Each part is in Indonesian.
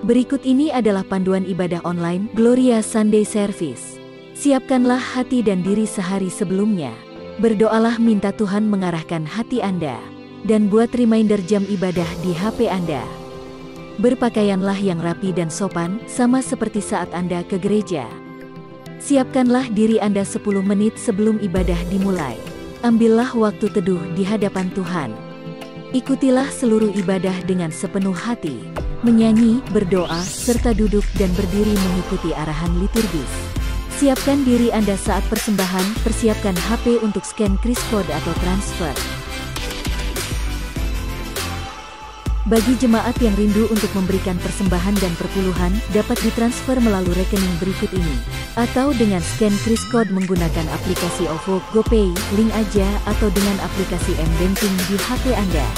Berikut ini adalah panduan ibadah online Gloria Sunday Service. Siapkanlah hati dan diri sehari sebelumnya. Berdoalah minta Tuhan mengarahkan hati Anda. Dan buat reminder jam ibadah di HP Anda. Berpakaianlah yang rapi dan sopan, sama seperti saat Anda ke gereja. Siapkanlah diri Anda 10 menit sebelum ibadah dimulai. Ambillah waktu teduh di hadapan Tuhan. Ikutilah seluruh ibadah dengan sepenuh hati. Menyanyi, berdoa, serta duduk dan berdiri mengikuti arahan liturgis. Siapkan diri Anda saat persembahan, persiapkan HP untuk scan kris kode atau transfer. Bagi jemaat yang rindu untuk memberikan persembahan dan perpuluhan, dapat ditransfer melalui rekening berikut ini. Atau dengan scan kris kode menggunakan aplikasi OVO, GoPay, link aja, atau dengan aplikasi M-Banking di HP Anda.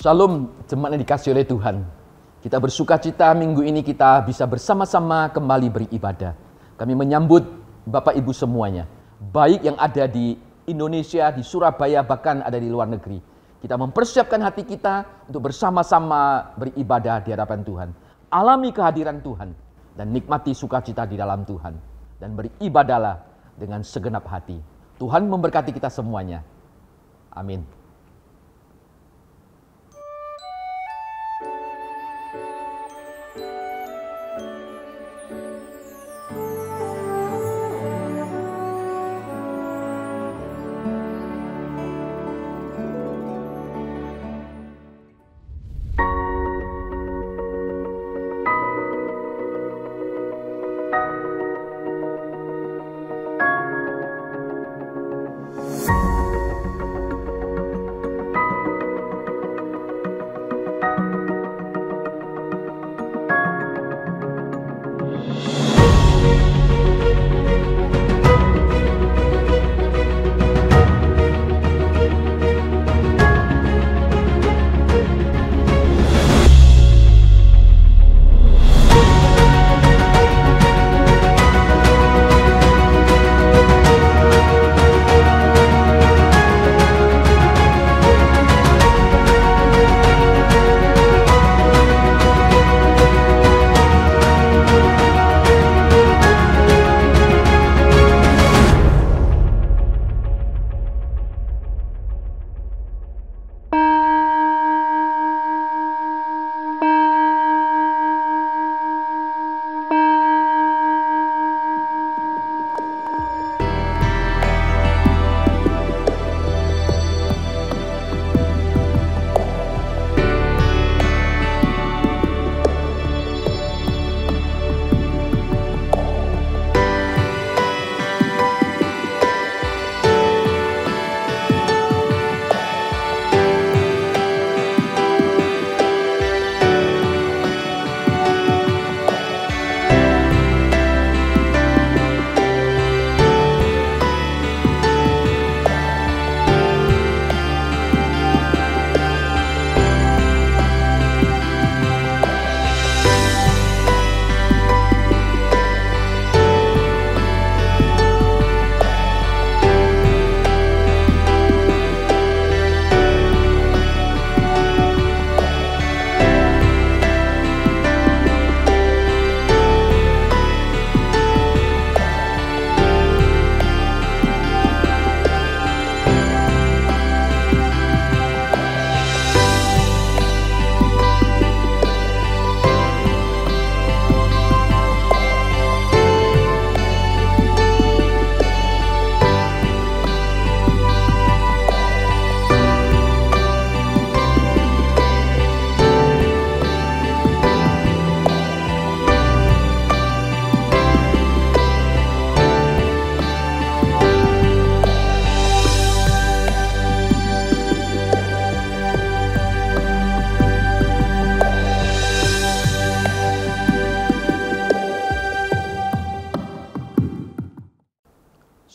Shalom, jemaat yang dikasihi oleh Tuhan. Kita bersuka cita minggu ini kita bisa bersama-sama kembali beribadah. Kami menyambut Bapak Ibu semuanya, baik yang ada di Indonesia, di Surabaya, bahkan ada di luar negeri. Kita mempersiapkan hati kita untuk bersama-sama beribadah di hadapan Tuhan. Alami kehadiran Tuhan dan nikmati sukacita di dalam Tuhan. Dan beribadahlah dengan segenap hati. Tuhan memberkati kita semuanya. Amin.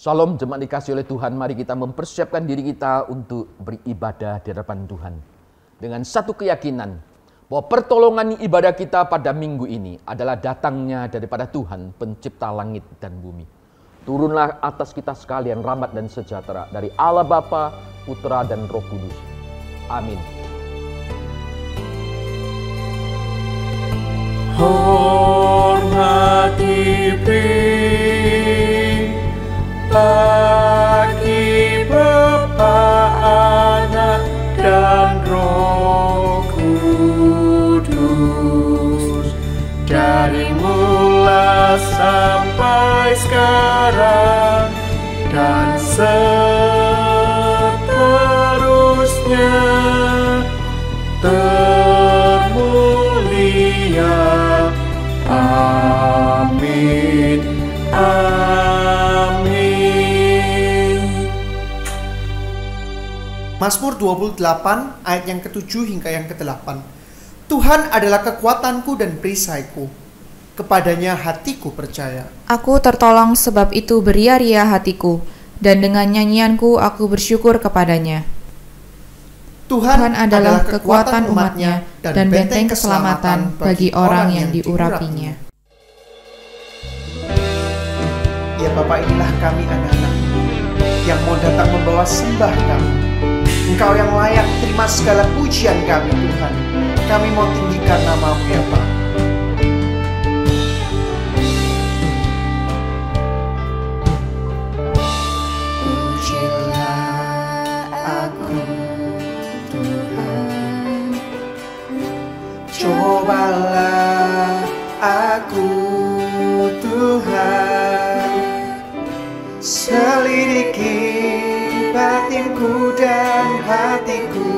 Shalom jemaat dikasih oleh Tuhan, mari kita mempersiapkan diri kita untuk beribadah di hadapan Tuhan. Dengan satu keyakinan bahwa pertolongan ibadah kita pada minggu ini adalah datangnya daripada Tuhan pencipta langit dan bumi. Turunlah atas kita sekalian rahmat dan sejahtera dari Allah Bapa, Putra dan Roh Kudus. Amin. Hormati bagi Bapa, Anak, dan Roh Kudus, dari mula sampai sekarang dan seterusnya, termulia. Amin. Amin. Mazmur 28 ayat yang ke-7 hingga yang ke-8. Tuhan adalah kekuatanku dan perisaiku, kepadanya hatiku percaya. Aku tertolong, sebab itu beria-ria hatiku, dan dengan nyanyianku aku bersyukur kepadanya. Tuhan adalah kekuatan umatnya dan benteng keselamatan bagi orang yang diurapinya. Ya Bapa, inilah kami anak-anak yang mau datang membawa sembah kami. Engkau yang layak terima segala pujian kami Tuhan. Kami mau tinggikan nama-Mu ya Pak. Pujilah aku Tuhan, Cobalah aku Tuhan, selidiki batinku dan hatiku.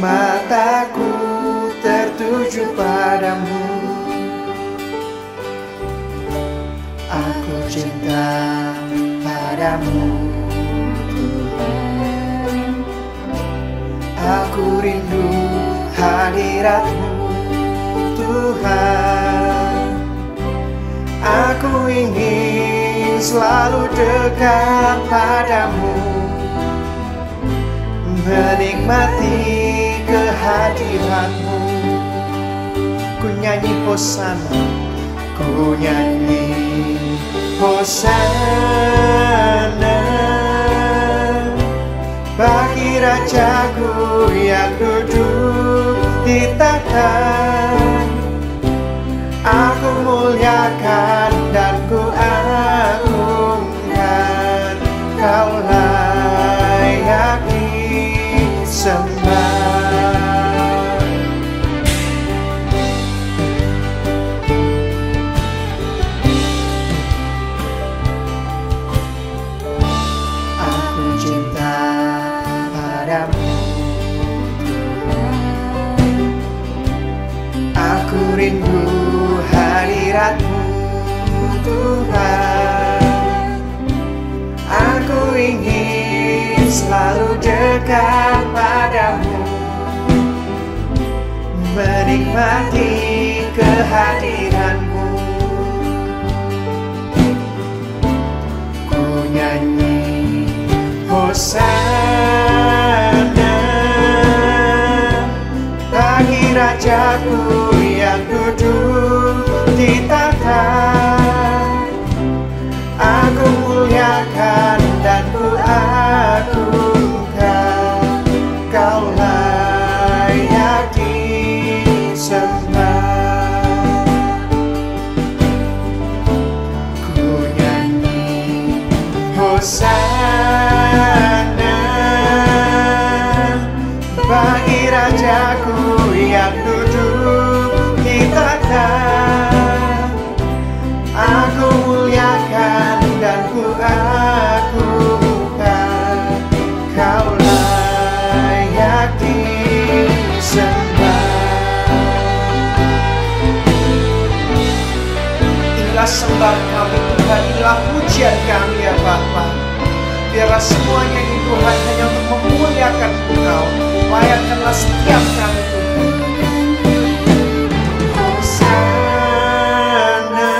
Mataku tertuju padamu, aku cinta padamu Tuhan. Aku rindu hadirat-Mu Tuhan. Aku ingin selalu dekat padamu, menikmati kehadiran-Mu. Ku nyanyi hosana, ku nyanyi hosana bagi Rajaku yang duduk di tahta. Aku muliakan dan ku agungkan, Kau layak disembah. Aku cinta padamu Tuhan. Aku rindu hadirat-Mu Tuhan. Aku ingin selalu dekat padamu, menikmati kehadiran-Mu. Ku nyanyi hosana bagi Rajaku yang duduk di tahta. Aku muliakan dan ku agungkan, Kau layak disembah. Ku nyanyi hosana bagi Rajaku yang duduk di tahta. Aku muliakan dan ku agungkan, Kau layak disembah. Inilah sembah kami Tuhan, inilah pujian kami ya Bapa. Biarlah semuanya ini Tuhan hanya untuk memuliakan Engkau. Layakkanlah setiap kami Tuhan. Hosana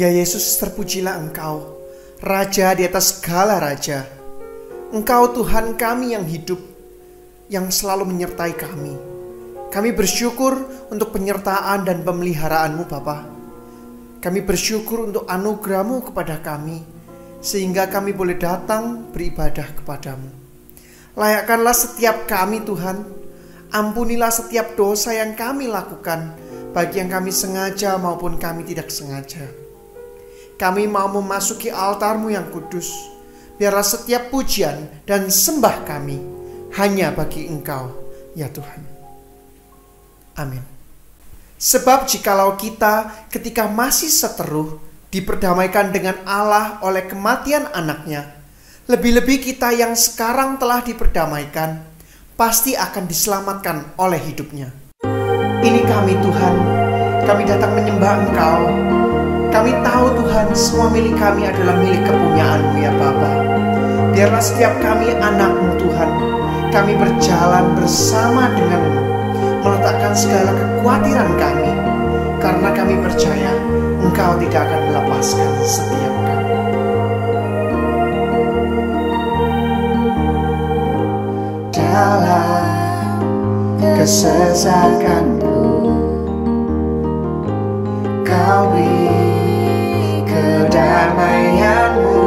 Ya Yesus, terpujilah Engkau, Raja di atas segala raja. Engkau Tuhan kami yang hidup, yang selalu menyertai kami. Kami bersyukur untuk penyertaan dan pemeliharaan-Mu Bapa. Kami bersyukur untuk anugerah-Mu kepada kami, sehingga kami boleh datang beribadah kepadamu. Layakkanlah setiap kami Tuhan, ampunilah setiap dosa yang kami lakukan, baik yang kami sengaja maupun kami tidak sengaja. Kami mau memasuki altar-Mu yang kudus, biarlah setiap pujian dan sembah kami hanya bagi Engkau, ya Tuhan. Amin. Sebab jikalau kita ketika masih seteruh diperdamaikan dengan Allah oleh kematian anaknya, lebih-lebih kita yang sekarang telah diperdamaikan pasti akan diselamatkan oleh hidupnya. Ini kami Tuhan, kami datang menyembah Engkau. Kami tahu Tuhan, semua milik kami adalah milik kepunyaan-Mu ya Bapa. Biarlah setiap kami anak-Mu Tuhan, kami berjalan bersama dengan-Mu, meletakkan segala kekhawatiran kami, karena kami percaya Engkau tidak akan melepaskan setiap kami. Dalam kesesakanku, Kau beri kedamaian-Mu.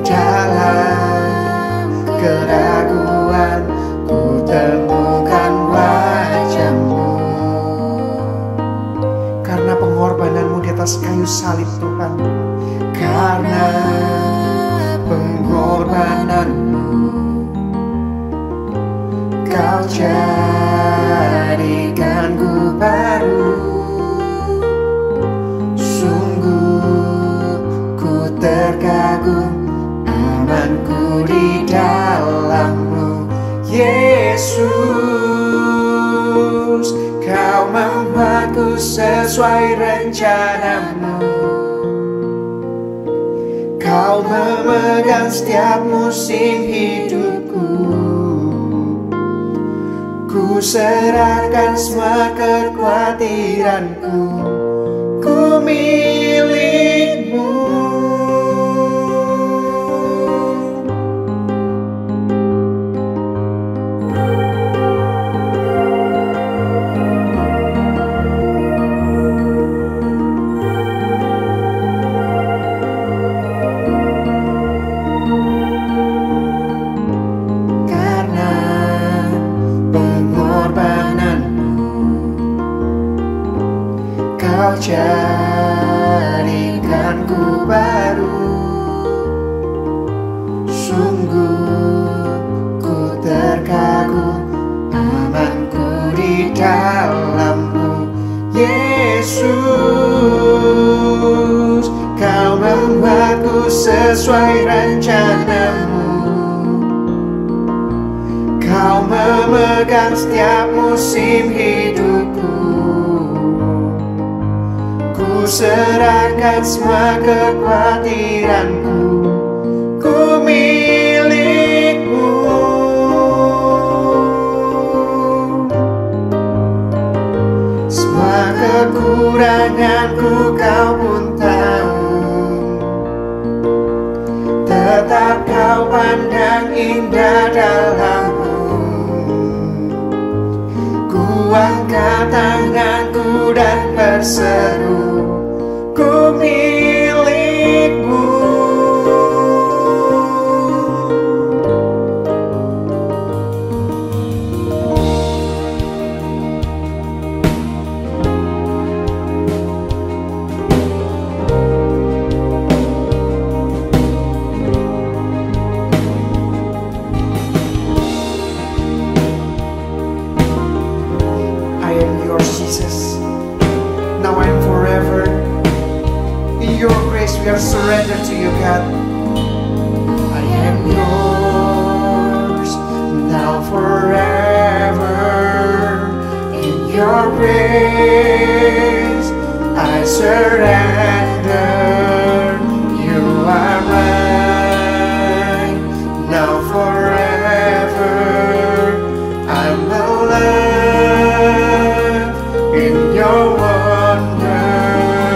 Dalam keraguan ku temukan wajah-Mu. Karena pengorbanan-Mu di atas kayu salib Tuhan, karena pengorbanan-Mu, Kau jadikanku baru. Sungguh ku terkagum, amanku di dalam-Mu Yesus. Kau membuatku sesuai rencana-Mu. Kau memegang setiap musim hidupku. Ku serahkan semua kekhawatiranku, ku milik-Mu. Kau jadikanku baru. Sungguh ku terkagum, amanku di dalam-Mu Yesus. Kau membuatku sesuai rencana-Mu. Kau memegang setiap musim hidupku. Ku serahkan semua kekhawatiranku, ku milik-Mu. Semua kekuranganku Kau pun tahu, tetap Kau pandang indah dalam-Mu. Ku angkat tanganku dan berseru, ku milik-Mu. I am yours, Jesus. Now and forever. In your grace we are surrendered to you, God. I am yours, now forever. In your grace I surrender. You are mine, now forever. I'm alive in your wonder.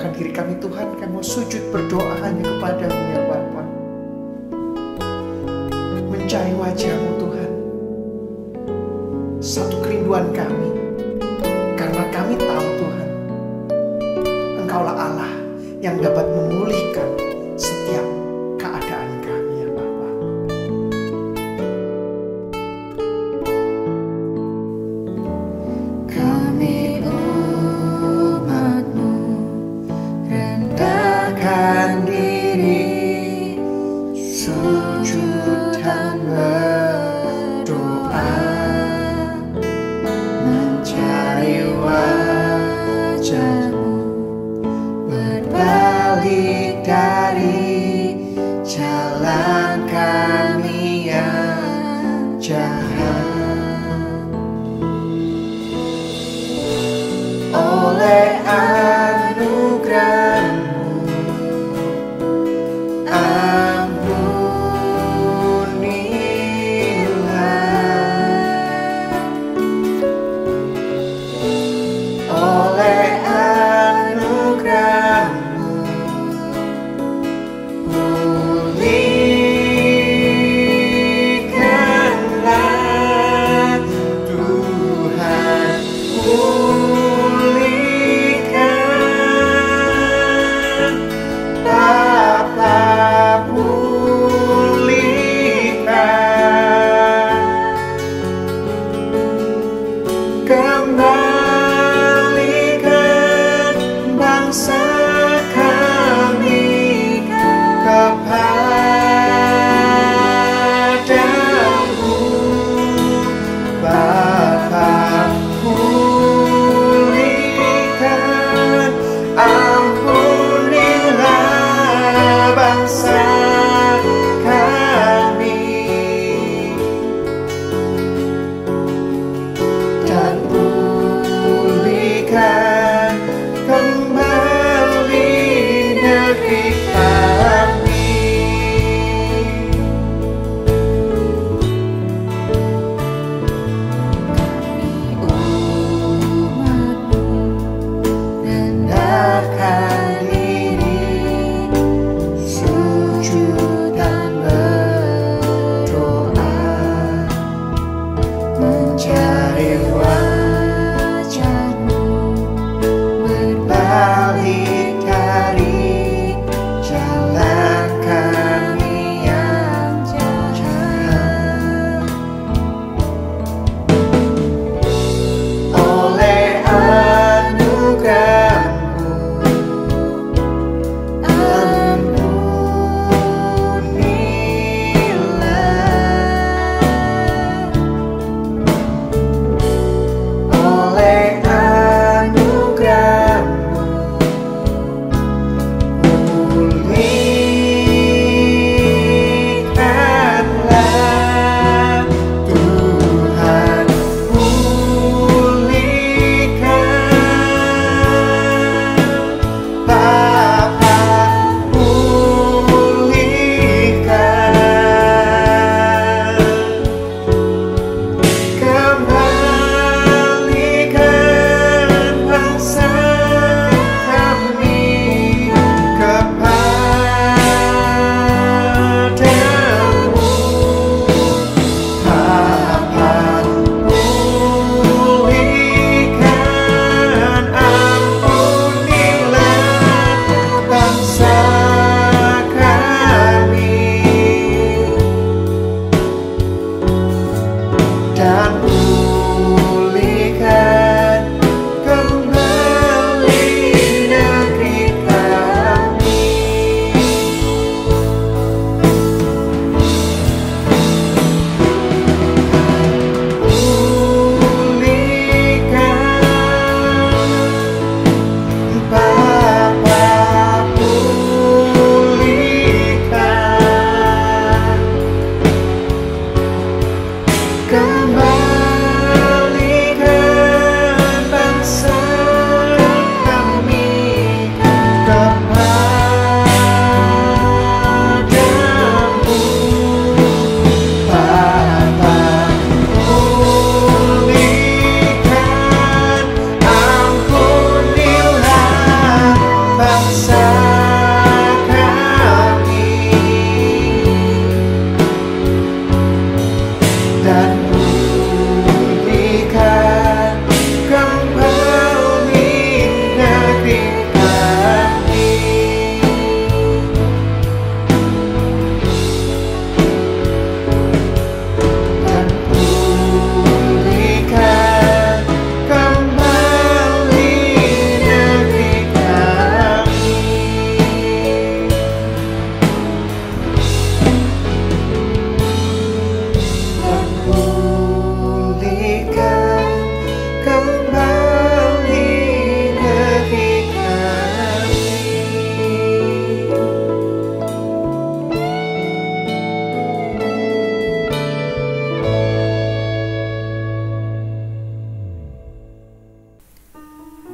menyerahkan diri kami Tuhan. Kami mau sujud berdoa hanya kepadamu ya Bapa. Mencari wajah-Mu Tuhan. Satu kerinduan kami, karena kami tahu Tuhan, Engkaulah Allah yang dapat memulihkan setiap keadaan kami ya Bapa. Kami umat-Mu rendahkan diri, sujud dan berdoa, mencari wajah-Mu, berbalik dari jalan kami yang jahat. Oleh anugerah-Mu, ampunilah. Oleh anugerah-Mu, pulihkanlah Tuhan, pulihkanlah.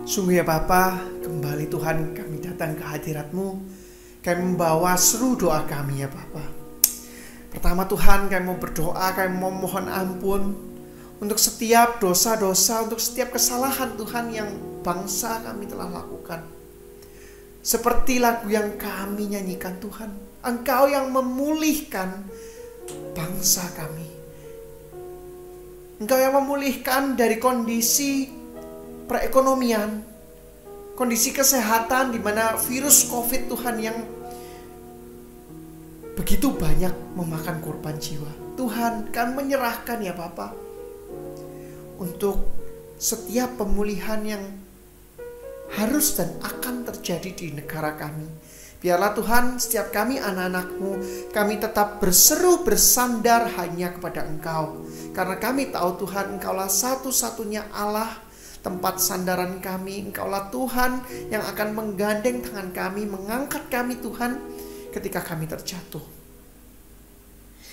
Sungguh ya Bapa, kembali Tuhan kami datang ke hadirat-Mu. Kami membawa seru doa kami ya Bapa. Pertama Tuhan, kami mau berdoa, kami mau mohon ampun untuk setiap dosa-dosa, untuk setiap kesalahan Tuhan yang bangsa kami telah lakukan. Seperti lagu yang kami nyanyikan Tuhan, Engkau yang memulihkan bangsa kami. Engkau yang memulihkan dari kondisi perekonomian, kondisi kesehatan di mana virus COVID Tuhan yang begitu banyak memakan korban jiwa. Tuhan, kami menyerahkan ya Bapa untuk setiap pemulihan yang harus dan akan terjadi di negara kami. Biarlah Tuhan, setiap kami anak-anak-Mu, kami tetap berseru bersandar hanya kepada Engkau. Karena kami tahu Tuhan, Engkaulah satu-satunya Allah, tempat sandaran kami. Engkaulah Tuhan yang akan menggandeng tangan kami, mengangkat kami Tuhan ketika kami terjatuh.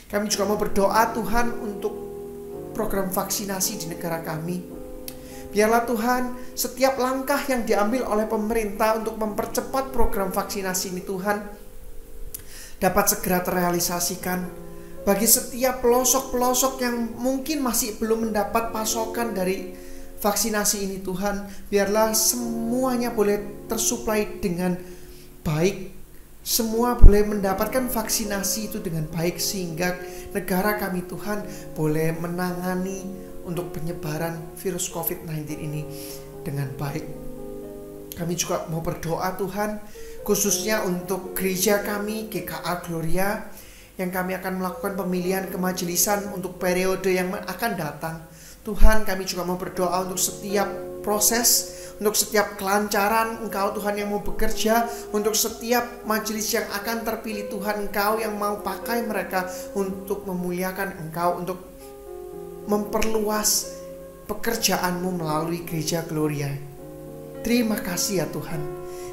Kami juga mau berdoa Tuhan untuk program vaksinasi di negara kami. Biarlah Tuhan, setiap langkah yang diambil oleh pemerintah untuk mempercepat program vaksinasi ini Tuhan dapat segera terrealisasikan. Bagi setiap pelosok-pelosok yang mungkin masih belum mendapat pasokan dari vaksinasi ini Tuhan, biarlah semuanya boleh tersuplai dengan baik. Semua boleh mendapatkan vaksinasi itu dengan baik, sehingga negara kami Tuhan boleh menangani untuk penyebaran virus COVID-19 ini dengan baik. Kami juga mau berdoa Tuhan, khususnya untuk gereja kami GKA Gloria, yang kami akan melakukan pemilihan kemajelisan untuk periode yang akan datang. Tuhan, kami juga mau berdoa untuk setiap proses, untuk setiap kelancaran Engkau Tuhan yang mau bekerja, untuk setiap majelis yang akan terpilih Tuhan, Engkau yang mau pakai mereka untuk memuliakan Engkau, untuk memperluas pekerjaan-Mu melalui gereja Gloria. Terima kasih ya Tuhan.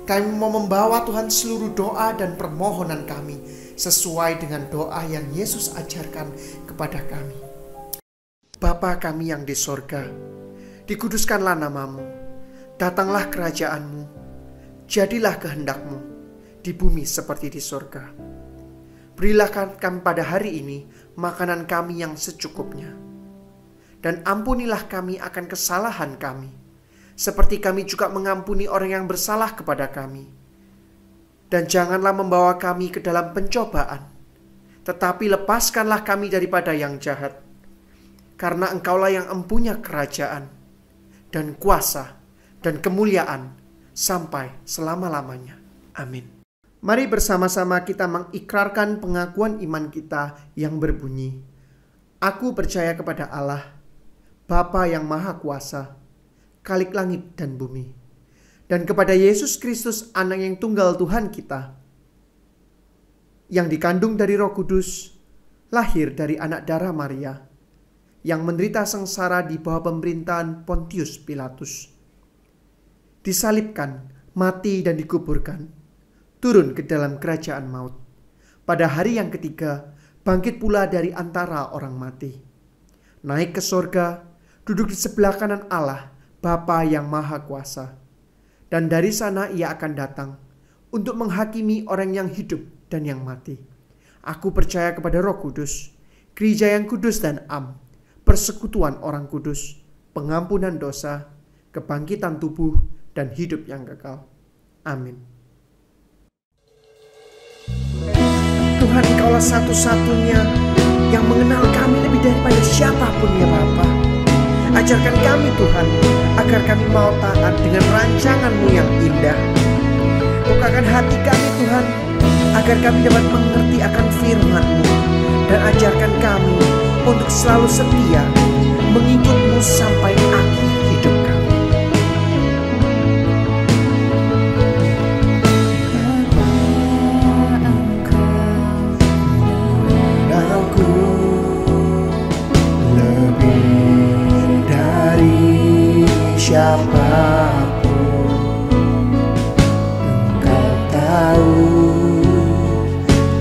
Kami mau membawa Tuhan seluruh doa dan permohonan kami sesuai dengan doa yang Yesus ajarkan kepada kami. Bapa kami yang di sorga, dikuduskanlah nama-Mu, datanglah kerajaan-Mu, jadilah kehendak-Mu di bumi seperti di sorga. Berilah kami pada hari ini makanan kami yang secukupnya, dan ampunilah kami akan kesalahan kami, seperti kami juga mengampuni orang yang bersalah kepada kami. Dan janganlah membawa kami ke dalam pencobaan, tetapi lepaskanlah kami daripada yang jahat. Karena Engkaulah yang empunya kerajaan dan kuasa dan kemuliaan sampai selama-lamanya. Amin. Mari bersama-sama kita mengikrarkan pengakuan iman kita yang berbunyi, Aku percaya kepada Allah, Bapa yang Maha Kuasa, Khalik langit dan bumi, dan kepada Yesus Kristus, Anak yang tunggal Tuhan kita, yang dikandung dari Roh Kudus, lahir dari anak darah Maria, yang menderita sengsara di bawah pemerintahan Pontius Pilatus, disalibkan, mati dan dikuburkan, turun ke dalam kerajaan maut. Pada hari yang ketiga, bangkit pula dari antara orang mati, naik ke sorga, duduk di sebelah kanan Allah, Bapa yang Maha Kuasa. Dan dari sana Ia akan datang untuk menghakimi orang yang hidup dan yang mati. Aku percaya kepada Roh Kudus, gereja yang kudus dan am, persekutuan orang kudus, pengampunan dosa, kebangkitan tubuh, dan hidup yang kekal. Amin. Tuhan, Engkaulah satu-satunya yang mengenal kami lebih daripada siapapun ya Bapa. Ajarkan kami Tuhan, agar kami mau taat dengan rancangan-Mu yang indah. Bukakan hati kami Tuhan, agar kami dapat mengerti akan firman-Mu, dan ajarkan kami untuk selalu setia mengikut-Mu sampai akhir hidup kami. Aku lebih dari siapapun, Engkau tahu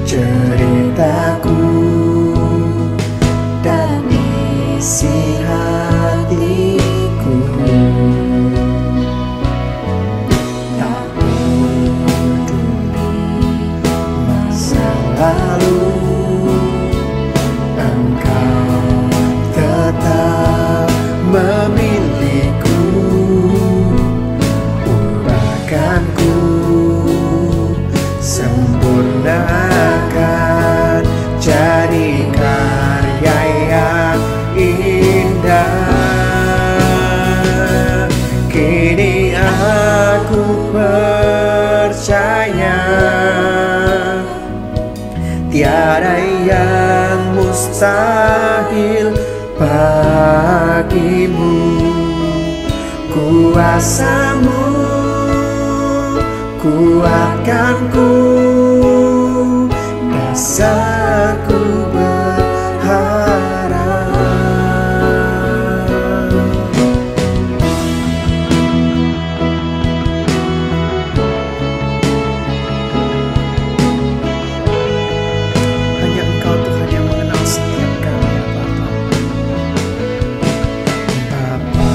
ceritaku dan isi hati. mustahil bagimu. Kuasa-Mu kuatkanku, dasarku berharap. Hanya Engkau Tuhan yang mengenal setiap kami, Bapa. Bapa,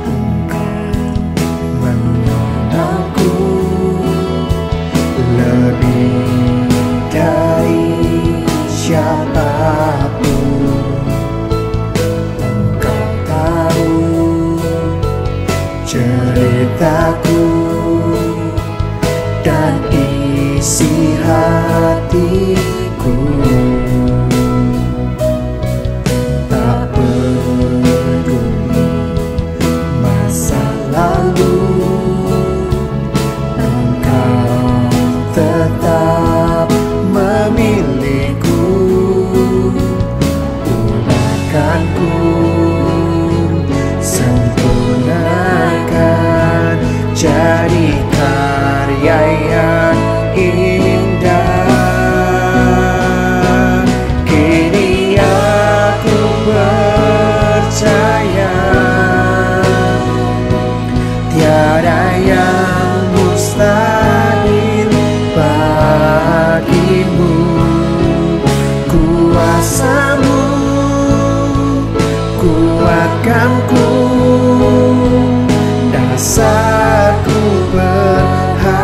Engkau mengenalku lebih dari siapapun. Engkau tahu ceritaku dan isi hatiku. Tak peduli masa lalu, Engkau tetap memilihku. Ulatkanku, sempurnakan, jadi karya yang indah. Kini aku percaya tiada yang mustahil bagimu. Kuasa-Mu kuatkanku, dasarku berharap.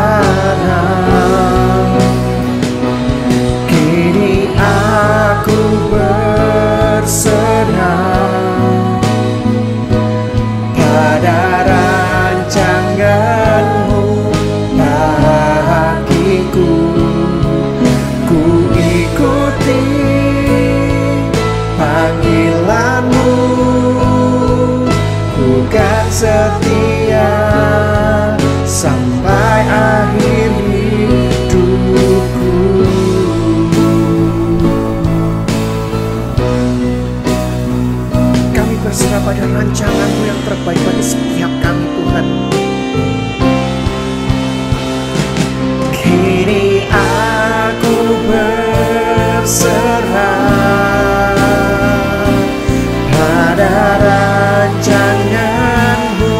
Kini aku berserah pada rancangan-Mu bagiku. Ku ikuti panggilan-Mu, ku kan setia sampai akhir hidupku. Kami berserah pada rancangan-Mu yang terbaik bagi setiap kami, Tuhan. Kini aku berserah pada rancangan-Mu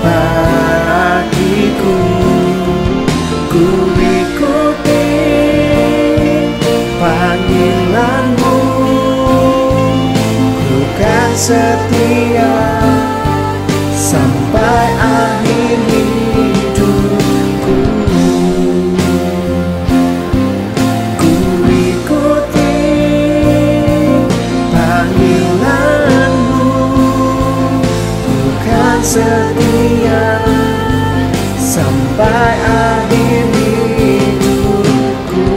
bagiku. Ku ikuti panggilan-Mu, ku kan setia sampai akhir hidupku. Ku ikuti panggilan-Mu, ku kan setia sampai akhir hidupku.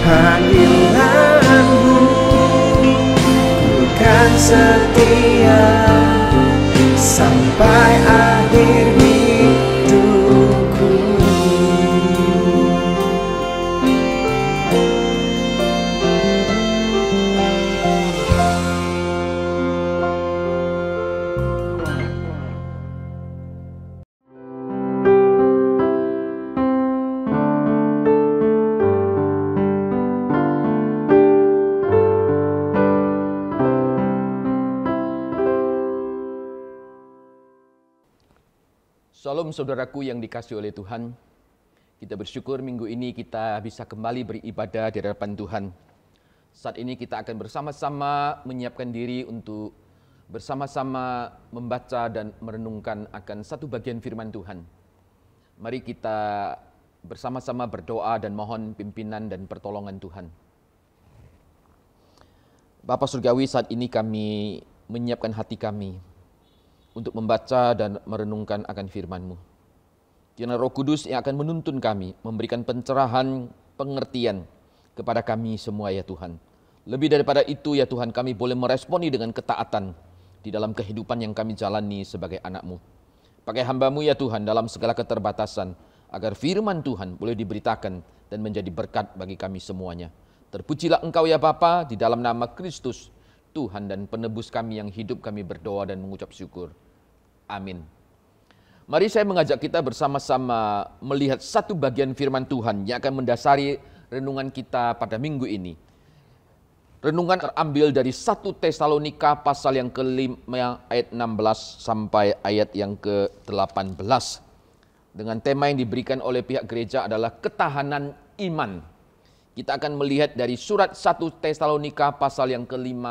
Panggilan-Mu, ku kan setia sampai akhir hidupku. Shalom saudaraku yang dikasihi oleh Tuhan. Kita bersyukur minggu ini kita bisa kembali beribadah di hadapan Tuhan. Saat ini kita akan bersama-sama menyiapkan diri untuk bersama-sama membaca dan merenungkan akan satu bagian firman Tuhan. Mari kita bersama-sama berdoa dan mohon pimpinan dan pertolongan Tuhan. Bapa Surgawi, saat ini kami menyiapkan hati kami untuk membaca dan merenungkan akan firman-Mu. Kiranya Roh Kudus yang akan menuntun kami, memberikan pencerahan, pengertian kepada kami semua ya Tuhan. Lebih daripada itu ya Tuhan, kami boleh meresponi dengan ketaatan di dalam kehidupan yang kami jalani sebagai anak-Mu. Pakai hamba-Mu ya Tuhan dalam segala keterbatasan, agar firman Tuhan boleh diberitakan dan menjadi berkat bagi kami semuanya. Terpujilah Engkau ya Bapa, di dalam nama Kristus, Tuhan dan penebus kami yang hidup, kami berdoa dan mengucap syukur. Amin. Mari saya mengajak kita bersama-sama melihat satu bagian firman Tuhan yang akan mendasari renungan kita pada minggu ini. Renungan terambil dari 1 Tesalonika pasal yang ke-5 ayat 16 sampai ayat yang ke-18. Dengan tema yang diberikan oleh pihak gereja adalah ketahanan iman. Kita akan melihat dari surat 1 Tesalonika pasal yang ke-5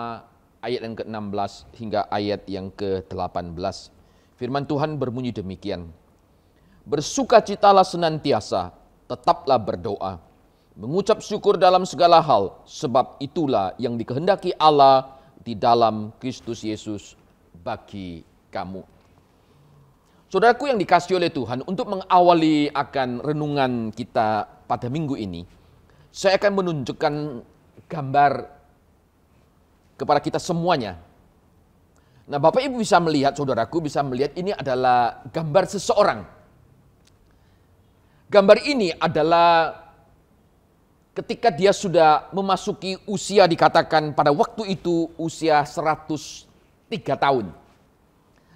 ayat yang ke-16 hingga ayat yang ke-18. Firman Tuhan berbunyi demikian. Bersukacitalah senantiasa, tetaplah berdoa. Mengucap syukur dalam segala hal, sebab itulah yang dikehendaki Allah di dalam Kristus Yesus bagi kamu. Saudaraku yang dikasihi oleh Tuhan, untuk mengawali akan renungan kita pada minggu ini, saya akan menunjukkan gambar kepada kita semuanya. Nah, Bapak Ibu bisa melihat, saudaraku bisa melihat ini adalah gambar seseorang. Gambar ini adalah ketika dia sudah memasuki usia, dikatakan pada waktu itu usia 103 tahun.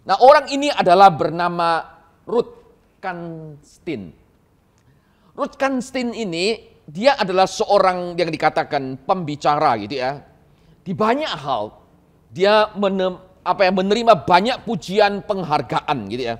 Nah, orang ini adalah bernama Ruth Kanstin. Ruth Kanstin ini dia adalah seorang yang dikatakan pembicara gitu ya. Di banyak hal dia menerima banyak pujian, penghargaan gitu ya.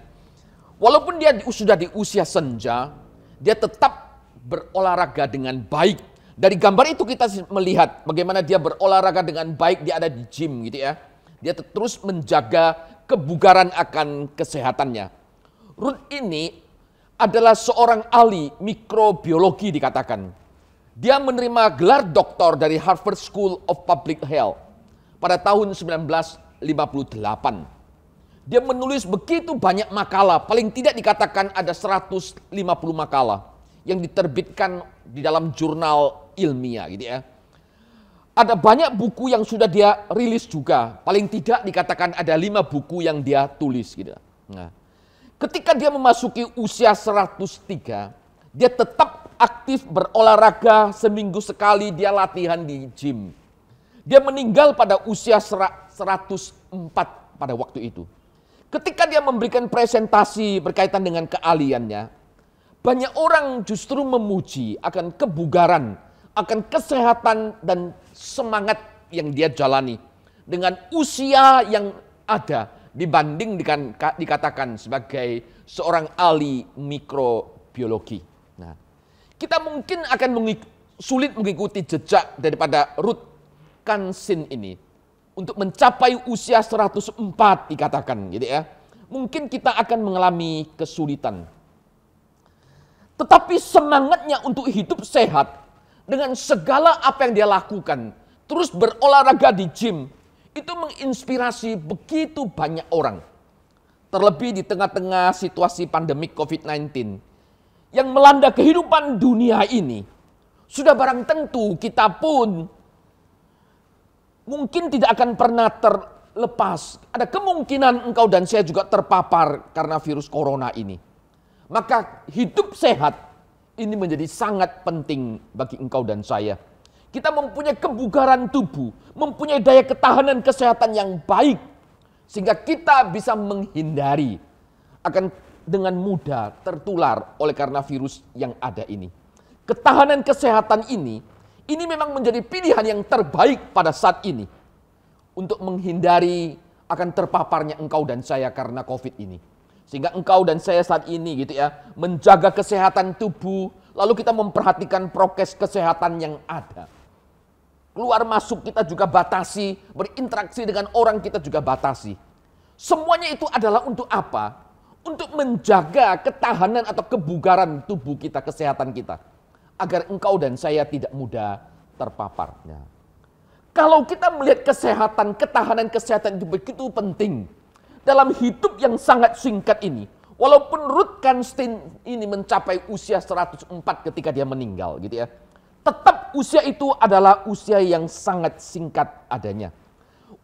Walaupun dia sudah di usia senja, dia tetap berolahraga dengan baik. Dari gambar itu kita melihat bagaimana dia berolahraga dengan baik, dia ada di gym gitu ya. Dia terus menjaga kebugaran akan kesehatannya. Ruth ini adalah seorang ahli mikrobiologi dikatakan. Dia menerima gelar doktor dari Harvard School of Public Health pada tahun 1958. Dia menulis begitu banyak makalah, paling tidak dikatakan ada 150 makalah yang diterbitkan di dalam jurnal ilmiah gitu ya. Ada banyak buku yang sudah dia rilis juga. Paling tidak dikatakan ada 5 buku yang dia tulis gitu. Nah, ketika dia memasuki usia 103, dia tetap aktif berolahraga, seminggu sekali dia latihan di gym. Dia meninggal pada usia 104 pada waktu itu. Ketika dia memberikan presentasi berkaitan dengan keahliannya, banyak orang justru memuji akan kebugaran, akan kesehatan dan semangat yang dia jalani dengan usia yang ada dibanding dengan dikatakan sebagai seorang ahli mikrobiologi. Nah, kita mungkin akan sulit mengikuti jejak daripada Ruth Kanstin ini untuk mencapai usia 104 dikatakan gitu ya. Mungkin kita akan mengalami kesulitan. Tetapi semangatnya untuk hidup sehat dengan segala apa yang dia lakukan, terus berolahraga di gym, itu menginspirasi begitu banyak orang. Terlebih di tengah-tengah situasi pandemik COVID-19 yang melanda kehidupan dunia ini, sudah barang tentu kita pun mungkin tidak akan pernah terlepas. Ada kemungkinan engkau dan saya juga terpapar karena virus corona ini. Maka hidup sehat ini menjadi sangat penting bagi engkau dan saya. Kita mempunyai kebugaran tubuh, mempunyai daya ketahanan kesehatan yang baik, sehingga kita bisa menghindari akan dengan mudah tertular oleh karena virus yang ada ini. Ketahanan kesehatan ini memang menjadi pilihan yang terbaik pada saat ini untuk menghindari akan terpaparnya engkau dan saya karena COVID ini. Sehingga engkau dan saya saat ini gitu ya, menjaga kesehatan tubuh, lalu kita memperhatikan prokes kesehatan yang ada. Keluar masuk kita juga batasi, berinteraksi dengan orang kita juga batasi. Semuanya itu adalah untuk apa? Untuk menjaga ketahanan atau kebugaran tubuh kita, kesehatan kita. Agar engkau dan saya tidak mudah terpapar. Nah, kalau kita melihat kesehatan, ketahanan kesehatan itu begitu penting. Dalam hidup yang sangat singkat ini, walaupun Ruth Kanstin ini mencapai usia 104 ketika dia meninggal gitu ya, tetap usia itu adalah usia yang sangat singkat adanya.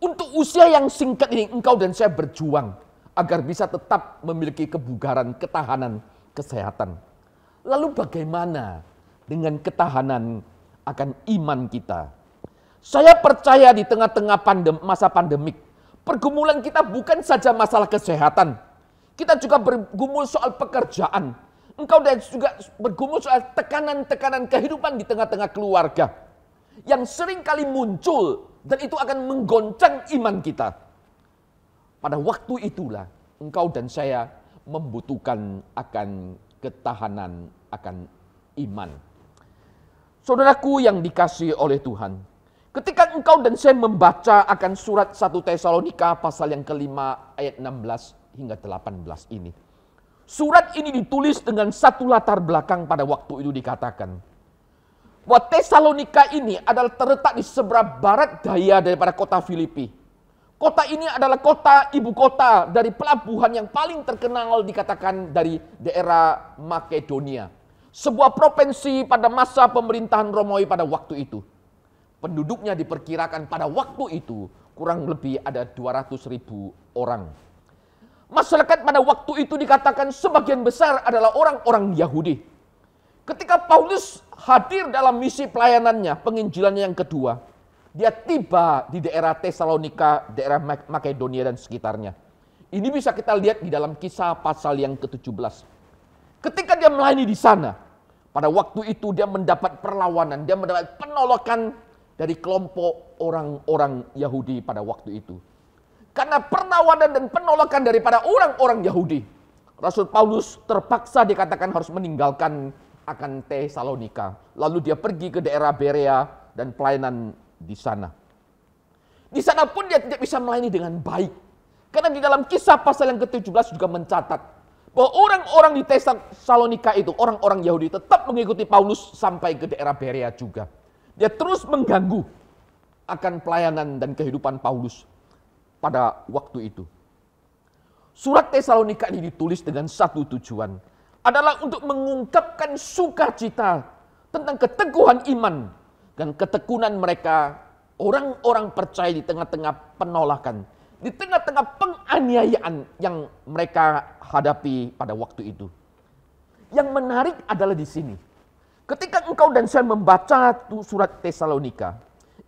Untuk usia yang singkat ini engkau dan saya berjuang agar bisa tetap memiliki kebugaran, ketahanan, kesehatan. Lalu bagaimana dengan ketahanan akan iman kita. Saya percaya di tengah-tengah masa pandemik, pergumulan kita bukan saja masalah kesehatan. Kita juga bergumul soal pekerjaan. Engkau dan juga bergumul soal tekanan-tekanan kehidupan di tengah-tengah keluarga. Yang sering kali muncul dan itu akan menggoncang iman kita. Pada waktu itulah engkau dan saya membutuhkan akan ketahanan akan iman. Saudaraku yang dikasihi oleh Tuhan, ketika engkau dan saya membaca akan surat 1 Tesalonika pasal yang kelima ayat 16 hingga 18 ini. Surat ini ditulis dengan satu latar belakang pada waktu itu dikatakan bahwa Tesalonika ini adalah terletak di seberang barat daya daripada kota Filipi. Kota ini adalah kota ibu kota dari pelabuhan yang paling terkenal dikatakan dari daerah Makedonia. Sebuah provinsi pada masa pemerintahan Romawi pada waktu itu. Penduduknya diperkirakan pada waktu itu kurang lebih ada 200.000 orang. Masyarakat pada waktu itu dikatakan sebagian besar adalah orang-orang Yahudi. Ketika Paulus hadir dalam misi pelayanannya, penginjilannya yang kedua, dia tiba di daerah Tesalonika, daerah Makedonia dan sekitarnya. Ini bisa kita lihat di dalam Kisah pasal yang ke-17. Ketika dia melayani di sana, pada waktu itu dia mendapat perlawanan, dia mendapat penolakan dari kelompok orang-orang Yahudi pada waktu itu. Karena perlawanan dan penolakan daripada orang-orang Yahudi, Rasul Paulus terpaksa dikatakan harus meninggalkan akan Tesalonika. Lalu dia pergi ke daerah Berea dan pelayanan di sana. Di sana pun dia tidak bisa melayani dengan baik. Karena di dalam Kisah pasal yang ke-17 juga mencatat bahwa orang-orang di Tesalonika itu, orang-orang Yahudi tetap mengikuti Paulus sampai ke daerah Berea juga. Dia terus mengganggu akan pelayanan dan kehidupan Paulus pada waktu itu. Surat Tesalonika ini ditulis dengan satu tujuan, adalah untuk mengungkapkan sukacita tentang keteguhan iman dan ketekunan mereka, orang-orang percaya di tengah-tengah penolakan, di tengah-tengah penganiayaan yang mereka hadapi pada waktu itu. Yang menarik adalah di sini. Ketika engkau dan saya membaca surat Tesalonika,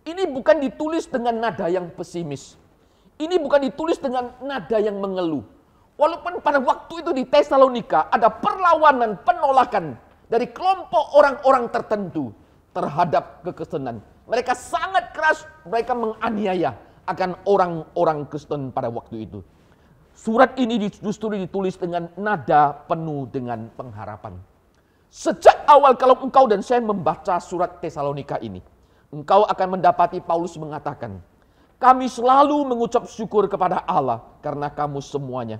ini bukan ditulis dengan nada yang pesimis. Ini bukan ditulis dengan nada yang mengeluh. Walaupun pada waktu itu di Tesalonika ada perlawanan, penolakan dari kelompok orang-orang tertentu terhadap kekristenan. Mereka sangat keras, mereka menganiaya akan orang-orang Kristen pada waktu itu. Surat ini justru ditulis dengan nada penuh dengan pengharapan. Sejak awal kalau engkau dan saya membaca surat Tesalonika ini, engkau akan mendapati Paulus mengatakan, kami selalu mengucap syukur kepada Allah karena kamu semuanya.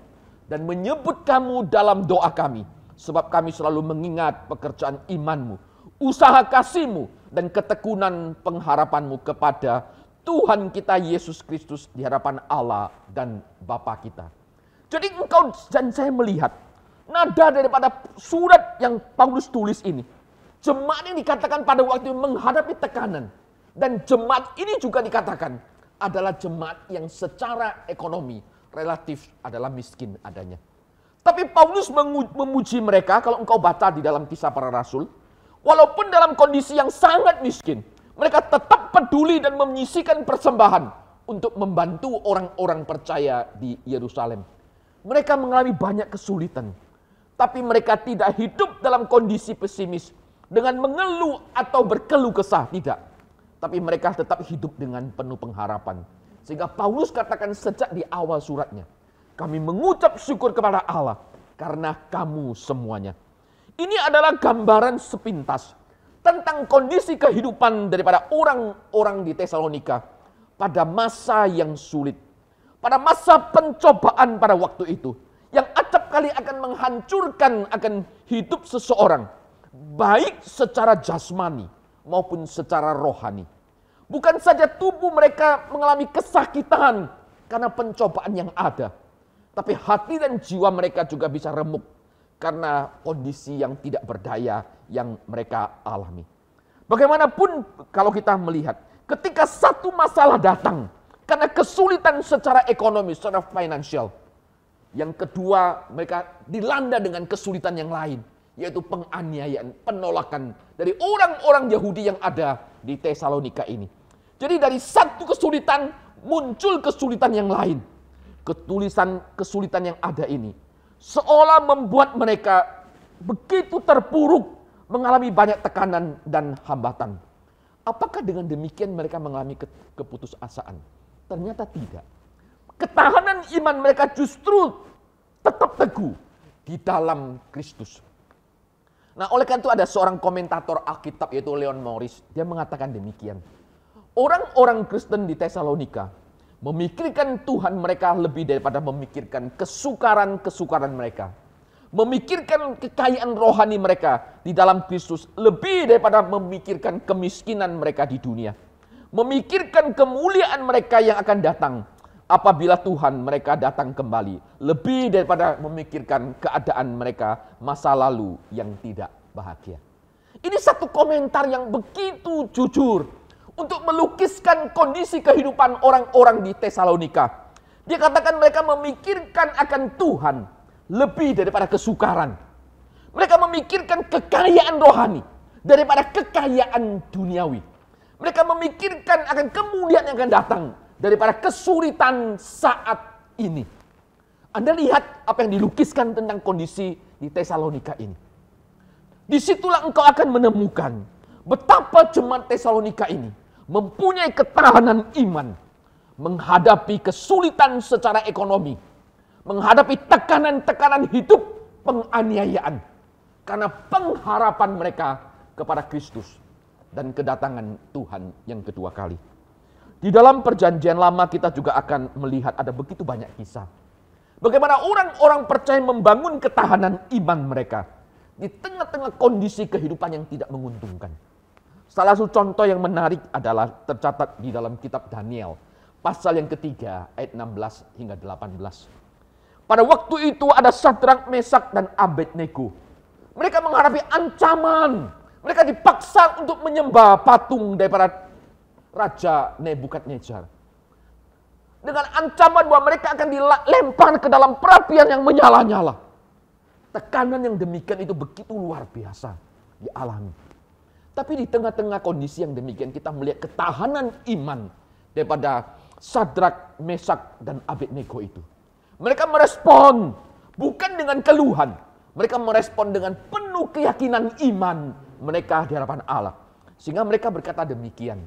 Dan menyebut kamu dalam doa kami. Sebab kami selalu mengingat pekerjaan imanmu, usaha kasihmu, dan ketekunan pengharapanmu kepada Tuhan kita Yesus Kristus di hadapan Allah dan Bapa kita. Jadi engkau dan saya melihat nada daripada surat yang Paulus tulis ini. Jemaat ini dikatakan pada waktu menghadapi tekanan. Dan jemaat ini juga dikatakan adalah jemaat yang secara ekonomi relatif adalah miskin adanya. Tapi Paulus memuji mereka kalau engkau baca di dalam Kisah Para Rasul. Walaupun dalam kondisi yang sangat miskin, mereka tetap peduli dan menyisikan persembahan untuk membantu orang-orang percaya di Yerusalem. Mereka mengalami banyak kesulitan. Tapi mereka tidak hidup dalam kondisi pesimis dengan mengeluh atau berkeluh kesah, tidak. Tapi mereka tetap hidup dengan penuh pengharapan. Sehingga Paulus katakan sejak di awal suratnya, kami mengucap syukur kepada Allah karena kamu semuanya. Ini adalah gambaran sepintas tentang kondisi kehidupan daripada orang-orang di Tesalonika pada masa yang sulit. Pada masa pencobaan pada waktu itu. Yang acap kali akan menghancurkan akan hidup seseorang. Baik secara jasmani maupun secara rohani. Bukan saja tubuh mereka mengalami kesakitan karena pencobaan yang ada. Tapi hati dan jiwa mereka juga bisa remuk karena kondisi yang tidak berdaya yang mereka alami. Bagaimanapun kalau kita melihat, ketika satu masalah datang karena kesulitan secara ekonomi, secara finansial. Yang kedua, mereka dilanda dengan kesulitan yang lain, yaitu penganiayaan, penolakan dari orang-orang Yahudi yang ada di Tesalonika ini. Jadi dari satu kesulitan muncul kesulitan yang lain. Kesulitan yang ada ini seolah membuat mereka begitu terpuruk, mengalami banyak tekanan dan hambatan. Apakah dengan demikian mereka mengalami keputusasaan? Ternyata tidak. Ketahanan iman mereka justru tetap teguh di dalam Kristus. Nah, oleh karena itu ada seorang komentator Alkitab yaitu Leon Morris. Dia mengatakan demikian. Orang-orang Kristen di Tesalonika memikirkan Tuhan mereka lebih daripada memikirkan kesukaran-kesukaran mereka. Memikirkan kekayaan rohani mereka di dalam Kristus lebih daripada memikirkan kemiskinan mereka di dunia. Memikirkan kemuliaan mereka yang akan datang apabila Tuhan mereka datang kembali, lebih daripada memikirkan keadaan mereka masa lalu yang tidak bahagia. Ini satu komentar yang begitu jujur untuk melukiskan kondisi kehidupan orang-orang di Tesalonika. Dia katakan mereka memikirkan akan Tuhan lebih daripada kesukaran. Mereka memikirkan kekayaan rohani daripada kekayaan duniawi. Mereka memikirkan akan kemuliaan yang akan datang daripada kesulitan saat ini. Anda lihat apa yang dilukiskan tentang kondisi di Tesalonika ini. Disitulah engkau akan menemukan betapa jemaat Tesalonika ini mempunyai ketahanan iman menghadapi kesulitan secara ekonomi, menghadapi tekanan-tekanan hidup, penganiayaan, karena pengharapan mereka kepada Kristus dan kedatangan Tuhan yang kedua kali. Di dalam perjanjian lama kita juga akan melihat ada begitu banyak kisah. Bagaimana orang-orang percaya membangun ketahanan iman mereka di tengah-tengah kondisi kehidupan yang tidak menguntungkan. Salah satu contoh yang menarik adalah tercatat di dalam kitab Daniel. Pasal yang ketiga ayat 16 hingga 18. Pada waktu itu ada Sadrak, Mesak, dan Abednego. Mereka menghadapi ancaman. Mereka dipaksa untuk menyembah patung daripada Raja Nebukadnezar. Dengan ancaman bahwa mereka akan dilempar ke dalam perapian yang menyala-nyala. Tekanan yang demikian itu begitu luar biasa dialami. Tapi di tengah-tengah kondisi yang demikian kita melihat ketahanan iman daripada Sadrak, Mesak, dan Abednego itu. Mereka merespon bukan dengan keluhan. Mereka merespon dengan penuh keyakinan iman mereka di hadapan Allah. Sehingga mereka berkata demikian.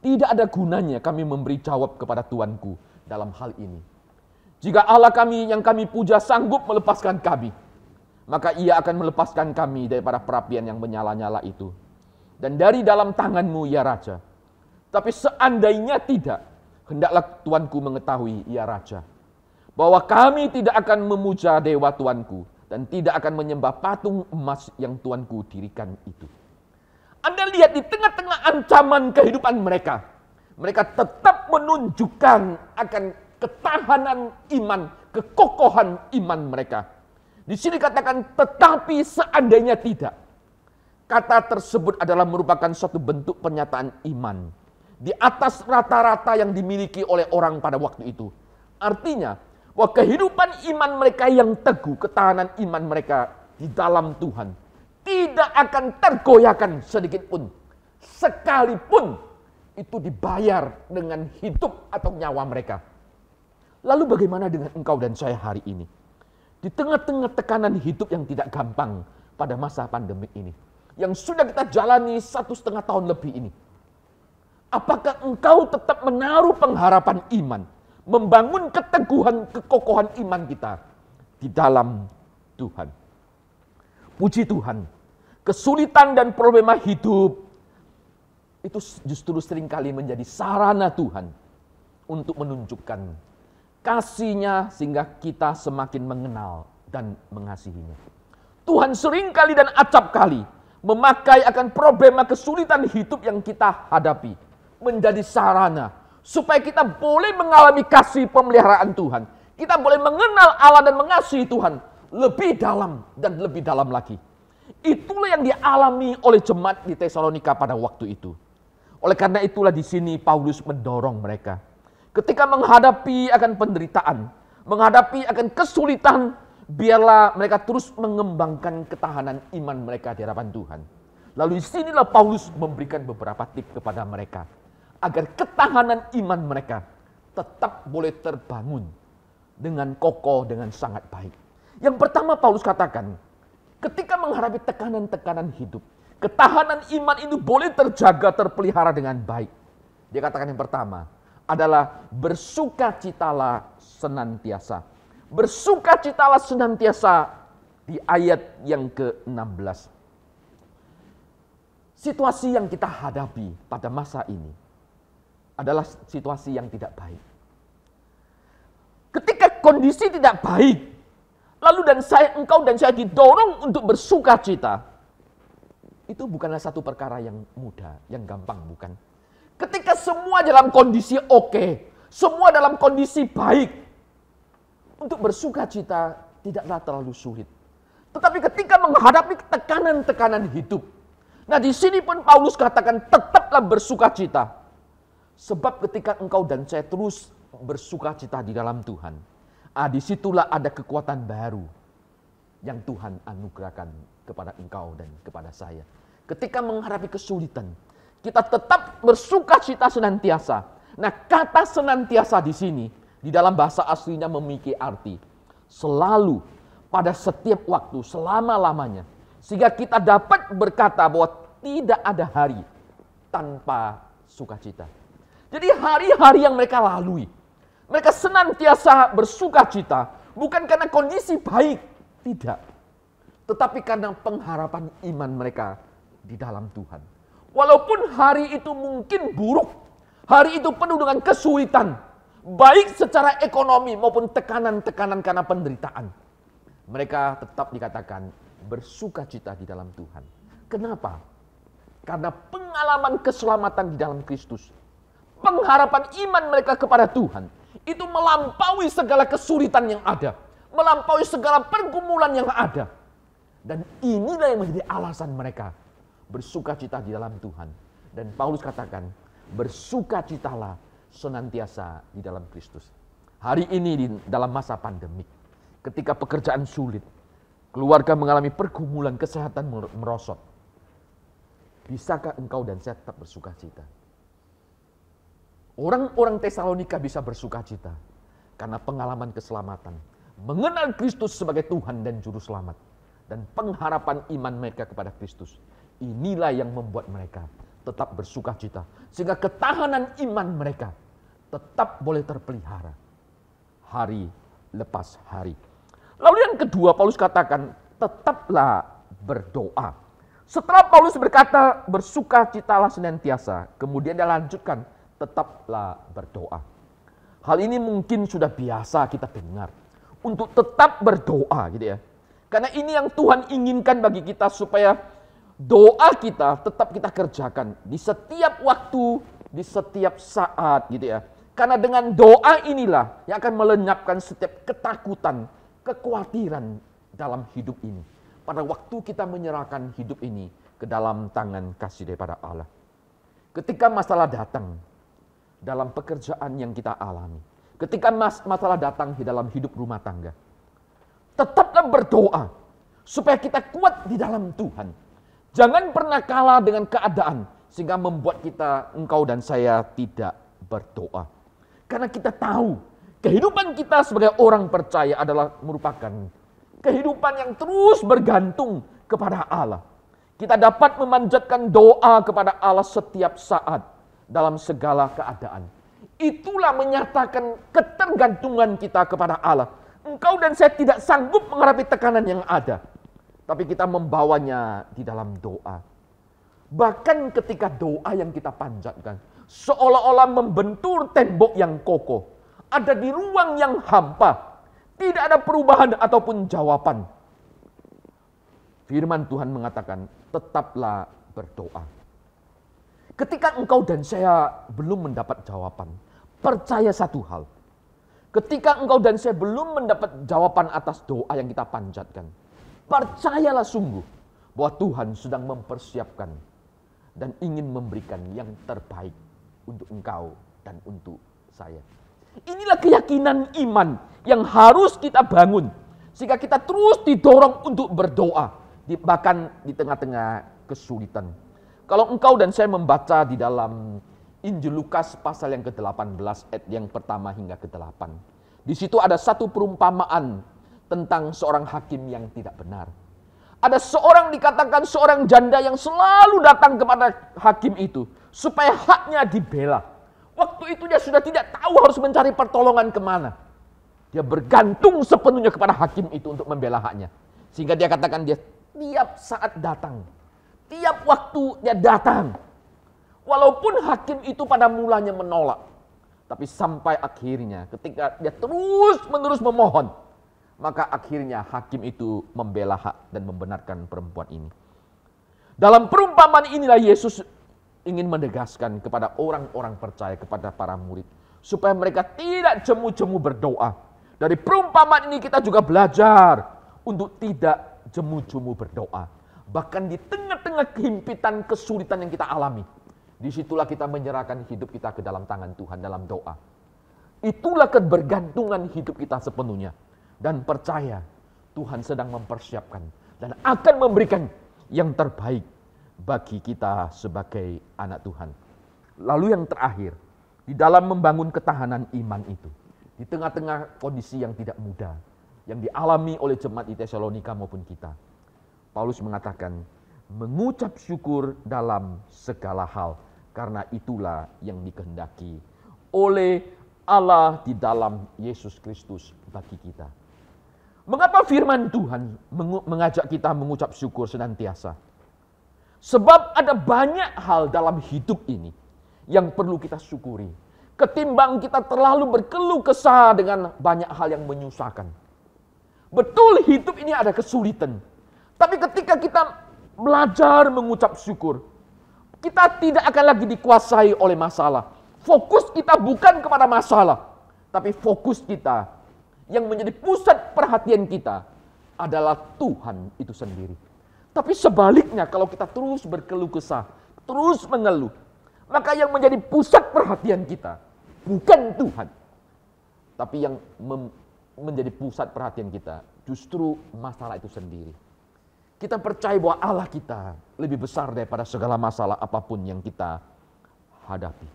Tidak ada gunanya kami memberi jawab kepada Tuanku dalam hal ini. Jika Allah kami yang kami puja sanggup melepaskan kami, maka ia akan melepaskan kami daripada perapian yang menyala-nyala itu. Dan dari dalam tanganmu ya Raja. Tapi seandainya tidak, hendaklah Tuanku mengetahui ya Raja, bahwa kami tidak akan memuja dewa Tuanku dan tidak akan menyembah patung emas yang Tuanku dirikan itu. Anda lihat di tengah-tengah ancaman kehidupan mereka, mereka tetap menunjukkan akan ketahanan iman, kekokohan iman mereka. Di sini katakan tetapi seandainya tidak. Kata tersebut adalah merupakan suatu bentuk pernyataan iman di atas rata-rata yang dimiliki oleh orang pada waktu itu. Artinya bahwa kehidupan iman mereka yang teguh, ketahanan iman mereka di dalam Tuhan tidak akan tergoyahkan sedikit pun, sekalipun itu dibayar dengan hidup atau nyawa mereka. Lalu bagaimana dengan engkau dan saya hari ini? Di tengah-tengah tekanan hidup yang tidak gampang pada masa pandemi ini, yang sudah kita jalani 1,5 tahun lebih ini, apakah engkau tetap menaruh pengharapan iman, membangun keteguhan, kekokohan iman kita di dalam Tuhan? Puji Tuhan. Kesulitan dan problema hidup itu justru seringkali menjadi sarana Tuhan untuk menunjukkan kasih-Nya sehingga kita semakin mengenal dan mengasihinya. Tuhan seringkali dan acap kali memakai akan problema kesulitan hidup yang kita hadapi menjadi sarana supaya kita boleh mengalami kasih pemeliharaan Tuhan. Kita boleh mengenal Allah dan mengasihi Tuhan lebih dalam dan lebih dalam lagi. Itulah yang dialami oleh jemaat di Tesalonika pada waktu itu. Oleh karena itulah di sini Paulus mendorong mereka. Ketika menghadapi akan penderitaan, menghadapi akan kesulitan, Biarlah mereka terus mengembangkan ketahanan iman mereka di hadapan Tuhan. Lalu disinilah Paulus memberikan beberapa tips kepada mereka, agar ketahanan iman mereka tetap boleh terbangun dengan kokoh, dengan sangat baik. Yang pertama Paulus katakan, ketika menghadapi tekanan-tekanan hidup, ketahanan iman itu boleh terjaga, terpelihara dengan baik. Dia katakan yang pertama adalah bersukacitalah senantiasa. Bersukacitalah senantiasa di ayat yang ke-16. Situasi yang kita hadapi pada masa ini adalah situasi yang tidak baik. Ketika kondisi tidak baik, lalu engkau dan saya didorong untuk bersukacita, itu bukanlah satu perkara yang mudah, yang gampang, bukan. Ketika semua dalam kondisi oke, semua dalam kondisi baik, untuk bersukacita tidaklah terlalu sulit. Tetapi ketika menghadapi tekanan-tekanan hidup, nah di sini pun Paulus katakan tetaplah bersukacita. Sebab ketika engkau dan saya terus bersukacita di dalam Tuhan, disitulah ada kekuatan baru yang Tuhan anugerahkan kepada engkau dan kepada saya. Ketika menghadapi kesulitan, kita tetap bersukacita senantiasa. Nah, kata senantiasa di sini di dalam bahasa aslinya memiliki arti selalu, pada setiap waktu, selama-lamanya. Sehingga kita dapat berkata bahwa tidak ada hari tanpa sukacita. Jadi hari-hari yang mereka lalui, mereka senantiasa bersukacita, bukan karena kondisi baik, tidak. Tetapi karena pengharapan iman mereka di dalam Tuhan. Walaupun hari itu mungkin buruk, hari itu penuh dengan kesulitan, baik secara ekonomi maupun tekanan-tekanan karena penderitaan, mereka tetap dikatakan bersukacita di dalam Tuhan. Kenapa? Karena pengalaman keselamatan di dalam Kristus, pengharapan iman mereka kepada Tuhan, itu melampaui segala kesulitan yang ada, melampaui segala pergumulan yang ada. Dan inilah yang menjadi alasan mereka bersukacita di dalam Tuhan. Dan Paulus katakan, bersukacitalah senantiasa di dalam Kristus. Hari ini di dalam masa pandemik, ketika pekerjaan sulit, keluarga mengalami pergumulan, kesehatan merosot, bisakah engkau dan saya tetap bersukacita? Orang-orang Tesalonika bisa bersukacita karena pengalaman keselamatan, mengenal Kristus sebagai Tuhan dan Juru Selamat, dan pengharapan iman mereka kepada Kristus. Inilah yang membuat mereka tetap bersukacita, sehingga ketahanan iman mereka tetap boleh terpelihara hari lepas hari. Lalu yang kedua, Paulus katakan tetaplah berdoa. Setelah Paulus berkata bersukacitalah senantiasa, kemudian dia lanjutkan tetaplah berdoa. Hal ini mungkin sudah biasa kita dengar, untuk tetap berdoa gitu ya. Karena ini yang Tuhan inginkan bagi kita, supaya doa kita tetap kita kerjakan di setiap waktu, di setiap saat gitu ya. Karena dengan doa inilah yang akan melenyapkan setiap ketakutan, kekhawatiran dalam hidup ini. Pada waktu kita menyerahkan hidup ini ke dalam tangan kasih daripada Allah. Ketika masalah datang dalam pekerjaan yang kita alami, ketika masalah datang di dalam hidup rumah tangga, tetaplah berdoa supaya kita kuat di dalam Tuhan. Jangan pernah kalah dengan keadaan sehingga membuat engkau dan saya tidak berdoa. Karena kita tahu kehidupan kita sebagai orang percaya adalah merupakan kehidupan yang terus bergantung kepada Allah. Kita dapat memanjatkan doa kepada Allah setiap saat dalam segala keadaan. Itulah menyatakan ketergantungan kita kepada Allah. Engkau dan saya tidak sanggup menghadapi tekanan yang ada, tapi kita membawanya di dalam doa. Bahkan ketika doa yang kita panjatkan seolah-olah membentur tembok yang kokoh, ada di ruang yang hampa, tidak ada perubahan ataupun jawaban. Firman Tuhan mengatakan, tetaplah berdoa. Ketika engkau dan saya belum mendapat jawaban, percaya satu hal. Ketika engkau dan saya belum mendapat jawaban atas doa yang kita panjatkan, percayalah sungguh bahwa Tuhan sedang mempersiapkan dan ingin memberikan yang terbaik untuk engkau dan untuk saya. Inilah keyakinan iman yang harus kita bangun, Sehingga kita terus didorong untuk berdoa, bahkan di tengah-tengah kesulitan. Kalau engkau dan saya membaca di dalam Injil Lukas pasal yang ke-18 ayat yang pertama hingga ke-8. Di situ ada satu perumpamaan tentang seorang hakim yang tidak benar. Ada seorang dikatakan seorang janda yang selalu datang kepada hakim itu supaya haknya dibela. Waktu itu dia sudah tidak tahu harus mencari pertolongan kemana. Dia bergantung sepenuhnya kepada hakim itu untuk membela haknya. Sehingga dia katakan dia tiap saat datang. Tiap waktu dia datang. Walaupun hakim itu pada mulanya menolak. Tapi sampai akhirnya ketika dia terus-menerus memohon. Maka akhirnya hakim itu membela hak dan membenarkan perempuan ini. Dalam perumpamaan inilah Yesus ingin menegaskan kepada orang-orang percaya, kepada para murid. Supaya mereka tidak jemu-jemu berdoa. Dari perumpamaan ini kita juga belajar untuk tidak jemu-jemu berdoa. Bahkan di tengah-tengah kehimpitan, kesulitan yang kita alami. Disitulah kita menyerahkan hidup kita ke dalam tangan Tuhan dalam doa. Itulah kebergantungan hidup kita sepenuhnya. Dan percaya Tuhan sedang mempersiapkan dan akan memberikan yang terbaik bagi kita sebagai anak Tuhan. Lalu yang terakhir, di dalam membangun ketahanan iman itu, di tengah-tengah kondisi yang tidak mudah, yang dialami oleh jemaat di Tesalonika maupun kita, Paulus mengatakan, mengucap syukur dalam segala hal, karena itulah yang dikehendaki oleh Allah di dalam Yesus Kristus bagi kita. Mengapa firman Tuhan mengajak kita mengucap syukur senantiasa? Sebab ada banyak hal dalam hidup ini yang perlu kita syukuri. Ketimbang kita terlalu berkeluh kesah dengan banyak hal yang menyusahkan. Betul hidup ini ada kesulitan. Tapi ketika kita belajar mengucap syukur, kita tidak akan lagi dikuasai oleh masalah. Fokus kita bukan kepada masalah. Tapi fokus kita yang menjadi pusat perhatian kita adalah Tuhan itu sendiri. Tapi sebaliknya kalau kita terus berkeluh kesah, terus mengeluh, maka yang menjadi pusat perhatian kita bukan Tuhan. Tapi yang menjadi pusat perhatian kita justru masalah itu sendiri. Kita percaya bahwa Allah kita lebih besar daripada segala masalah apapun yang kita hadapi.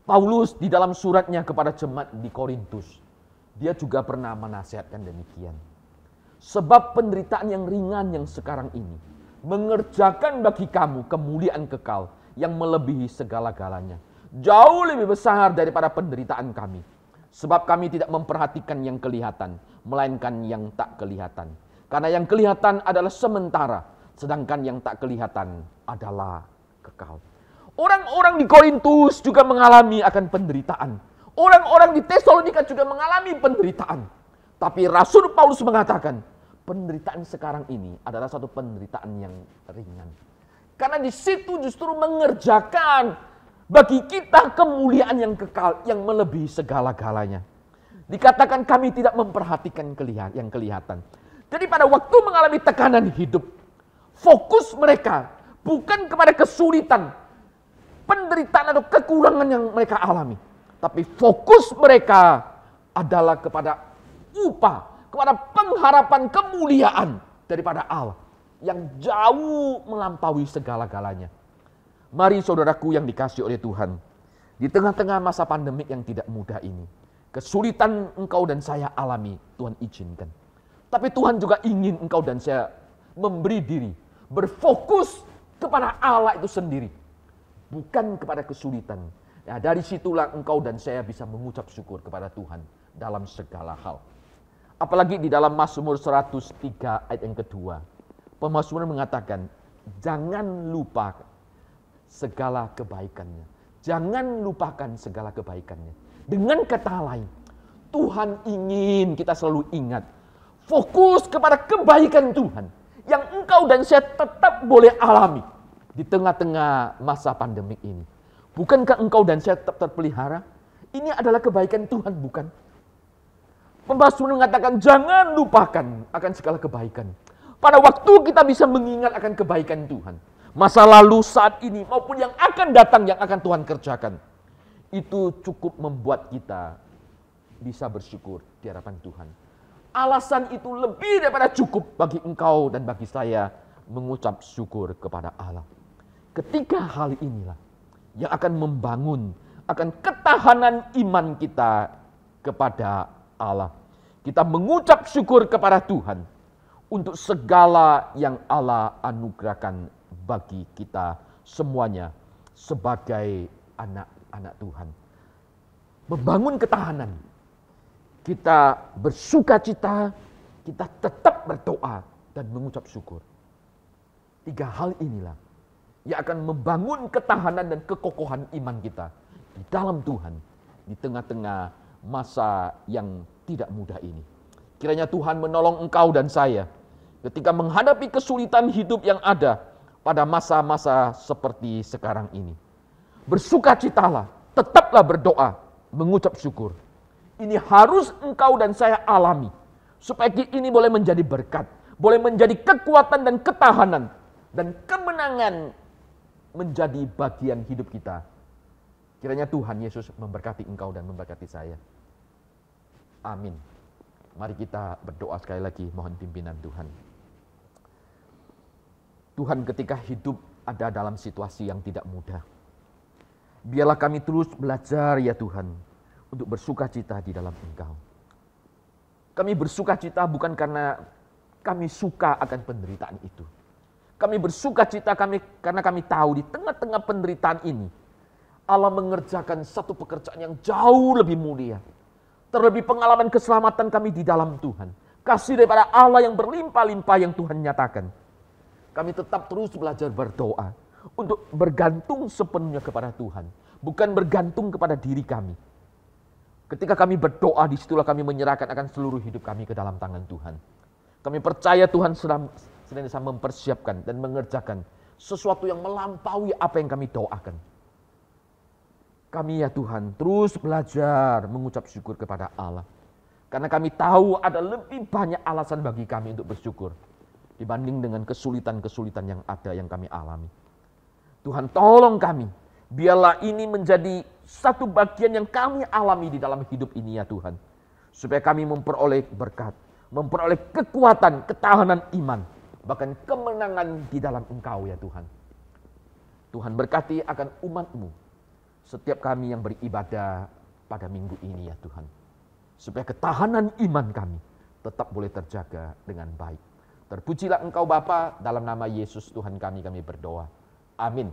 Paulus di dalam suratnya kepada jemaat di Korintus, dia juga pernah menasihatkan demikian. Sebab penderitaan yang ringan yang sekarang ini mengerjakan bagi kamu kemuliaan kekal yang melebihi segala-galanya. Jauh lebih besar daripada penderitaan kami. Sebab kami tidak memperhatikan yang kelihatan, melainkan yang tak kelihatan. Karena yang kelihatan adalah sementara, sedangkan yang tak kelihatan adalah kekal. Orang-orang di Korintus juga mengalami akan penderitaan. Orang-orang di Tesalonika juga mengalami penderitaan. Tapi Rasul Paulus mengatakan, penderitaan sekarang ini adalah satu penderitaan yang ringan. Karena di situ justru mengerjakan bagi kita kemuliaan yang kekal, yang melebihi segala-galanya. Dikatakan kami tidak memperhatikan yang kelihatan. Jadi pada waktu mengalami tekanan hidup, fokus mereka bukan kepada kesulitan, penderitaan atau kekurangan yang mereka alami. Tapi fokus mereka adalah kepada upah, kepada pengharapan kemuliaan daripada Allah yang jauh melampaui segala-galanya. Mari saudaraku yang dikasihi oleh Tuhan, di tengah-tengah masa pandemik yang tidak mudah ini, kesulitan engkau dan saya alami, Tuhan izinkan. Tapi Tuhan juga ingin engkau dan saya memberi diri, berfokus kepada Allah itu sendiri, bukan kepada kesulitan. Ya, dari situlah engkau dan saya bisa mengucap syukur kepada Tuhan dalam segala hal. Apalagi di dalam Mazmur 103 ayat yang kedua. Pemazmur mengatakan, jangan lupa segala kebaikannya. Jangan lupakan segala kebaikannya. Dengan kata lain, Tuhan ingin kita selalu ingat. Fokus kepada kebaikan Tuhan. Yang engkau dan saya tetap boleh alami di tengah-tengah masa pandemik ini. Bukankah engkau dan saya tetap terpelihara? Ini adalah kebaikan Tuhan, bukan? Pemazmur mengatakan jangan lupakan akan segala kebaikan. Pada waktu kita bisa mengingat akan kebaikan Tuhan, masa lalu, saat ini, maupun yang akan datang, yang akan Tuhan kerjakan, itu cukup membuat kita bisa bersyukur di hadapan Tuhan. alasan itu lebih daripada cukup bagi engkau dan bagi saya mengucap syukur kepada Allah. Ketiga hal inilah yang akan membangun akan ketahanan iman kita kepada Allah. Kita mengucap syukur kepada Tuhan untuk segala yang Allah anugerahkan bagi kita semuanya sebagai anak-anak Tuhan. Membangun ketahanan. Kita bersuka cita, kita tetap berdoa dan mengucap syukur. Tiga hal inilah yang akan membangun ketahanan dan kekokohan iman kita di dalam Tuhan di tengah-tengah masa yang tidak mudah ini. Kiranya Tuhan menolong engkau dan saya ketika menghadapi kesulitan hidup yang ada pada masa-masa seperti sekarang ini. Bersukacitalah, tetaplah berdoa, mengucap syukur. Ini harus engkau dan saya alami, supaya ini boleh menjadi berkat, boleh menjadi kekuatan dan ketahanan, dan kemenangan menjadi bagian hidup kita. Kiranya Tuhan Yesus memberkati engkau dan memberkati saya. Amin. Mari kita berdoa sekali lagi, mohon pimpinan Tuhan. Tuhan, ketika hidup ada dalam situasi yang tidak mudah, biarlah kami terus belajar ya Tuhan, untuk bersukacita di dalam Engkau. Kami bersukacita bukan karena kami suka akan penderitaan itu. Kami bersukacita karena kami tahu di tengah-tengah penderitaan ini, Allah mengerjakan satu pekerjaan yang jauh lebih mulia. Terlebih pengalaman keselamatan kami di dalam Tuhan. Kasih daripada Allah yang berlimpah-limpah yang Tuhan nyatakan. Kami tetap terus belajar berdoa untuk bergantung sepenuhnya kepada Tuhan. Bukan bergantung kepada diri kami. Ketika kami berdoa, disitulah kami menyerahkan akan seluruh hidup kami ke dalam tangan Tuhan. Kami percaya Tuhan sedang mempersiapkan dan mengerjakan sesuatu yang melampaui apa yang kami doakan. Kami ya Tuhan terus belajar mengucap syukur kepada Allah. Karena kami tahu ada lebih banyak alasan bagi kami untuk bersyukur dibanding dengan kesulitan-kesulitan yang ada yang kami alami. Tuhan tolong kami, biarlah ini menjadi satu bagian yang kami alami di dalam hidup ini ya Tuhan. Supaya kami memperoleh berkat, memperoleh kekuatan, ketahanan iman, bahkan kemenangan di dalam Engkau ya Tuhan. Tuhan berkati akan umat-Mu, setiap kami yang beribadah pada minggu ini ya Tuhan. Supaya ketahanan iman kami tetap boleh terjaga dengan baik. Terpujilah Engkau Bapa, dalam nama Yesus Tuhan kami berdoa. Amin.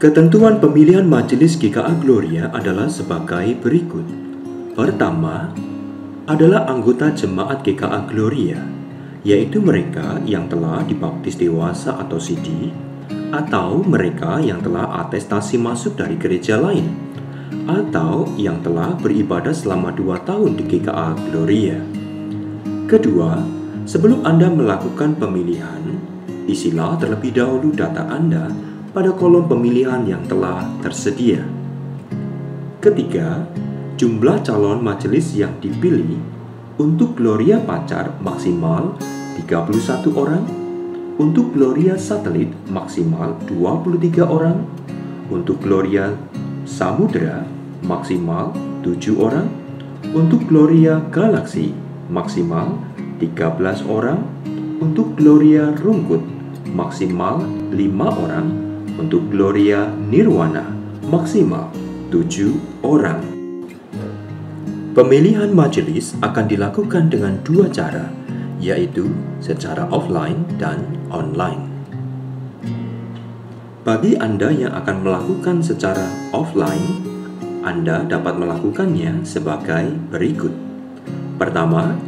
Ketentuan pemilihan Majelis GKA Gloria adalah sebagai berikut. Pertama, adalah anggota jemaat GKA Gloria, yaitu mereka yang telah dibaptis dewasa atau CD, atau mereka yang telah atestasi masuk dari gereja lain, atau yang telah beribadah selama 2 tahun di GKA Gloria. Kedua, sebelum Anda melakukan pemilihan, isilah terlebih dahulu data Anda pada kolom pemilihan yang telah tersedia. Ketiga, jumlah calon majelis yang dipilih untuk Gloria Pacar maksimal 31 orang, untuk Gloria Satelit maksimal 23 orang, untuk Gloria Samudra maksimal 7 orang, untuk Gloria Galaksi maksimal 13 orang, untuk Gloria Rungkut maksimal 5 orang, untuk Gloria Nirwana maksimal 7 orang. Pemilihan majelis akan dilakukan dengan 2 cara, yaitu secara offline dan online. Bagi Anda yang akan melakukan secara offline, Anda dapat melakukannya sebagai berikut. Pertama,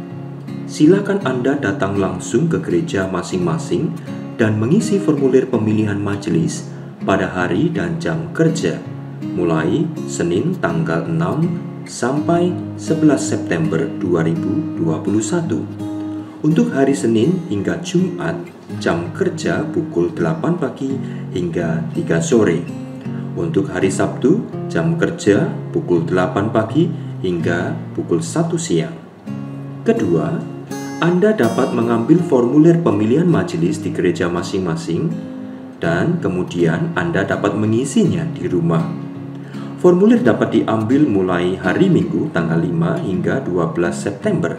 silakan Anda datang langsung ke gereja masing-masing dan mengisi formulir pemilihan majelis pada hari dan jam kerja, mulai Senin tanggal 6 sampai 11 September 2021. Untuk hari Senin hingga Jumat, jam kerja pukul 8 pagi hingga 3 sore. Untuk hari Sabtu, jam kerja pukul 8 pagi hingga pukul 1 siang. Kedua, Anda dapat mengambil formulir pemilihan majelis di gereja masing-masing dan kemudian Anda dapat mengisinya di rumah. Formulir dapat diambil mulai hari Minggu tanggal 5 hingga 12 September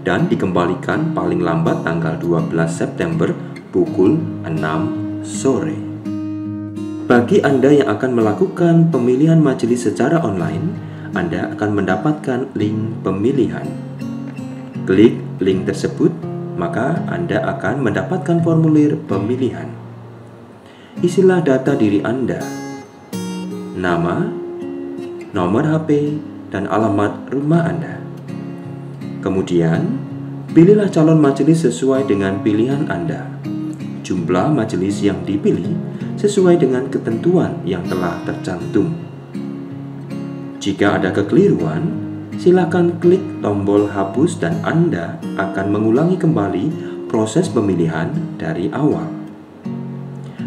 dan dikembalikan paling lambat tanggal 12 September pukul 6 sore. Bagi Anda yang akan melakukan pemilihan majelis secara online, Anda akan mendapatkan link pemilihan. Klik link tersebut, maka Anda akan mendapatkan formulir pemilihan. Isilah data diri Anda, nama, nomor HP, dan alamat rumah Anda. Kemudian, pilihlah calon majelis sesuai dengan pilihan Anda. Jumlah majelis yang dipilih sesuai dengan ketentuan yang telah tercantum. Jika ada kekeliruan, silakan klik tombol hapus dan Anda akan mengulangi kembali proses pemilihan dari awal.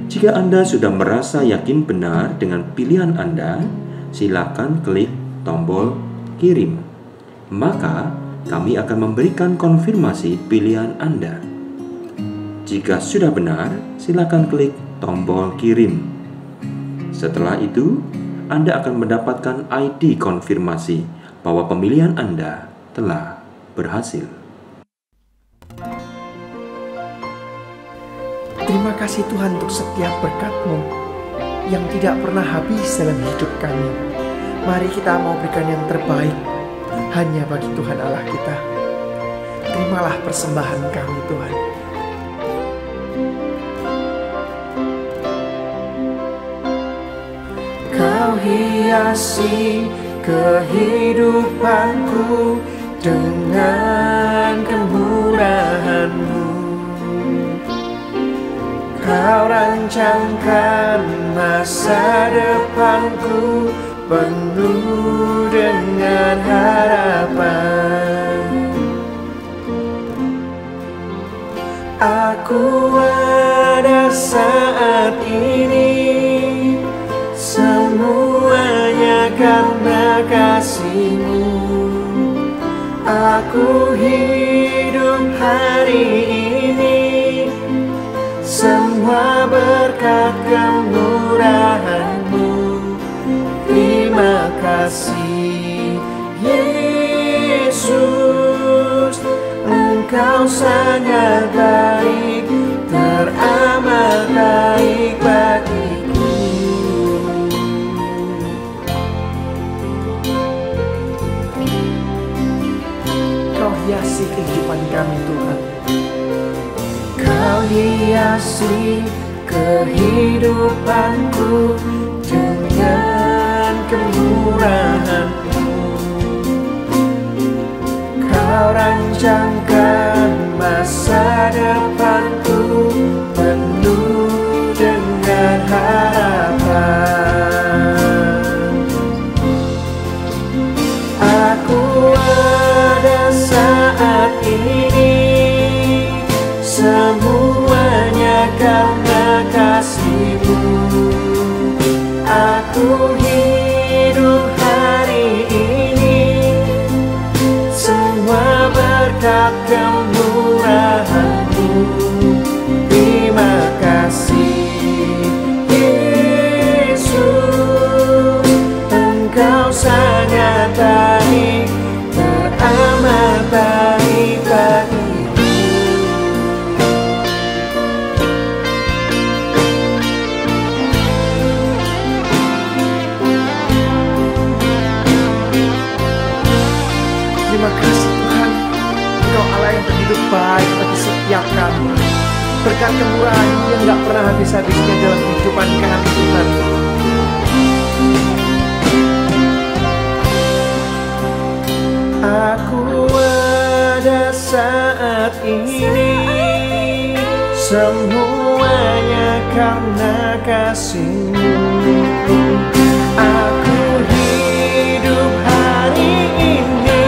Jika Anda sudah merasa yakin benar dengan pilihan Anda, silakan klik tombol kirim. Maka, kami akan memberikan konfirmasi pilihan Anda. Jika sudah benar, silakan klik tombol kirim. Setelah itu, Anda akan mendapatkan ID konfirmasi bahwa pemilihan Anda telah berhasil. Terima kasih Tuhan untuk setiap berkat-Mu yang tidak pernah habis dalam hidup kami. Mari kita mau berikan yang terbaik hanya bagi Tuhan Allah kita. Terimalah persembahan kami Tuhan. Kau hiasi kehidupanku dengan kemurahan-Mu. Kau rancangkan masa depanku penuh dengan harapan. Aku ada saat ini, semuanya karena kasih-Mu. Aku hidup hari ini, semua berkat kemurahan-Mu. Terima kasih Yesus, Engkau sangat baik, teramat baik bagiku. Kau hiasi kehidupan kami Tuhan. Kau hiasi kehidupanku panjangkan masa depanku penuh dengan harapan. Aku ada saat ini, semuanya karena kasih-Mu. Aku hidup hari ini, semua berkat kemurahan-Mu. Terima kasih Yesus, Engkau sangat baik, teramat baik bagiku. Terima kasih Tuhan, Engkau Allah yang berhidup baik bagi setiap kami. Berkat kemurahan-Mu yang gak pernah habis-habisnya dalam kehidupan kami Tuhan. Aku ada saat ini, semuanya karena kasih-Mu. Aku hidup hari ini,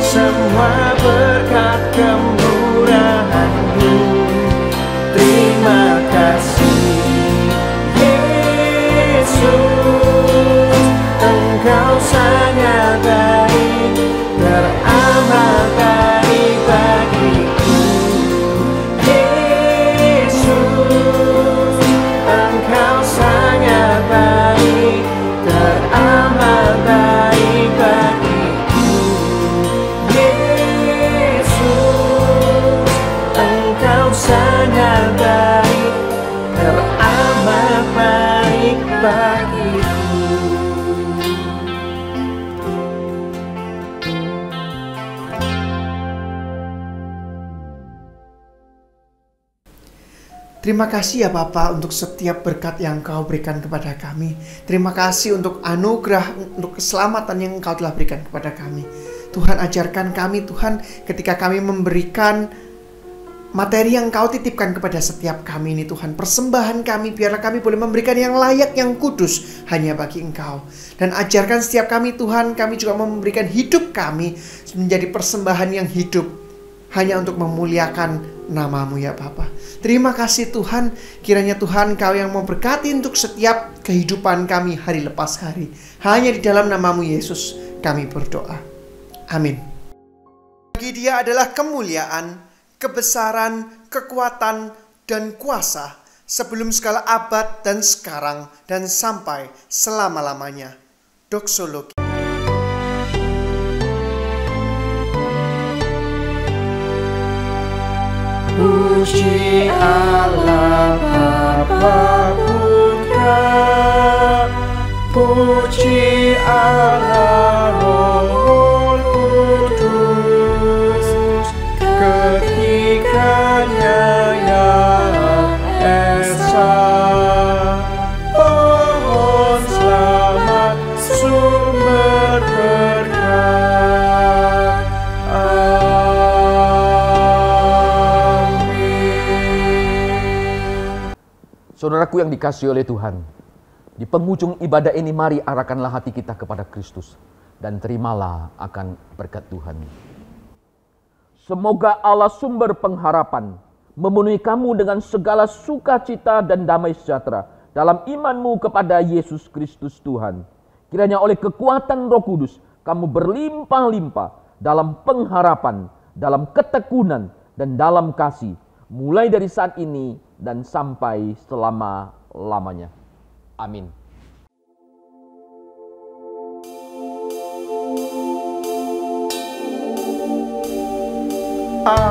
semua berkat kemurahan-Mu. Terima kasih Yesus, Engkau sangat baik, teramat baik bagiku. Yesus, Engkau sangat baik, teramat baik bagiku. Yesus, Engkau sangat baik, teramat baik bagiku. Terima kasih ya Bapa untuk setiap berkat yang Engkau berikan kepada kami. Terima kasih untuk anugerah, untuk keselamatan yang Engkau telah berikan kepada kami. Tuhan, ajarkan kami Tuhan, ketika kami memberikan materi yang Engkau titipkan kepada setiap kami ini Tuhan, persembahan kami, biarlah kami boleh memberikan yang layak, yang kudus hanya bagi Engkau. Dan ajarkan setiap kami Tuhan, kami juga memberikan hidup kami menjadi persembahan yang hidup, hanya untuk memuliakan nama-Mu ya Bapa. Terima kasih Tuhan, kiranya Tuhan Engkau yang memberkati untuk setiap kehidupan kami hari lepas hari. Hanya di dalam nama-Mu Yesus kami berdoa. Amin. Bagi Dia adalah kemuliaan, kebesaran, kekuatan, dan kuasa sebelum segala abad dan sekarang dan sampai selama-lamanya. Doksologi. Puji Allah Bapa Putra, puji Allah Roh Kudus, ketiganya yang esa. Pohon selamat, sumber berkat. Saudaraku yang dikasihi oleh Tuhan, di penghujung ibadah ini mari arahkanlah hati kita kepada Kristus dan terimalah akan berkat Tuhan. Semoga Allah sumber pengharapan memenuhi kamu dengan segala sukacita dan damai sejahtera dalam imanmu kepada Yesus Kristus Tuhan. Kiranya oleh kekuatan Roh Kudus kamu berlimpah-limpah dalam pengharapan, dalam ketekunan dan dalam kasih, mulai dari saat ini dan sampai selama-lamanya. Amin. Amin.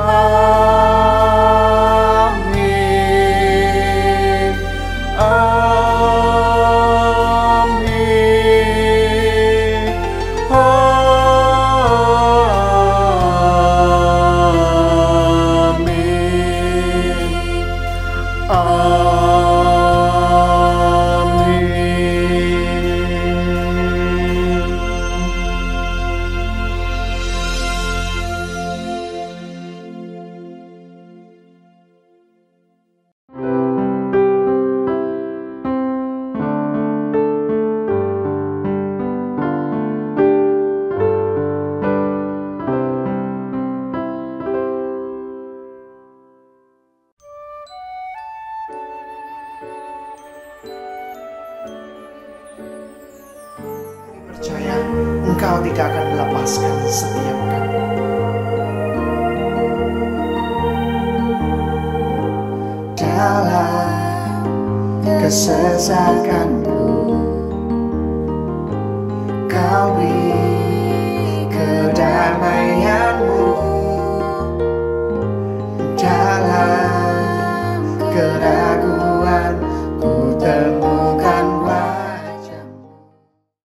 Amin. Amin. Percaya Engkau tidak akan melepaskan setiap kami. Dalam kesesakan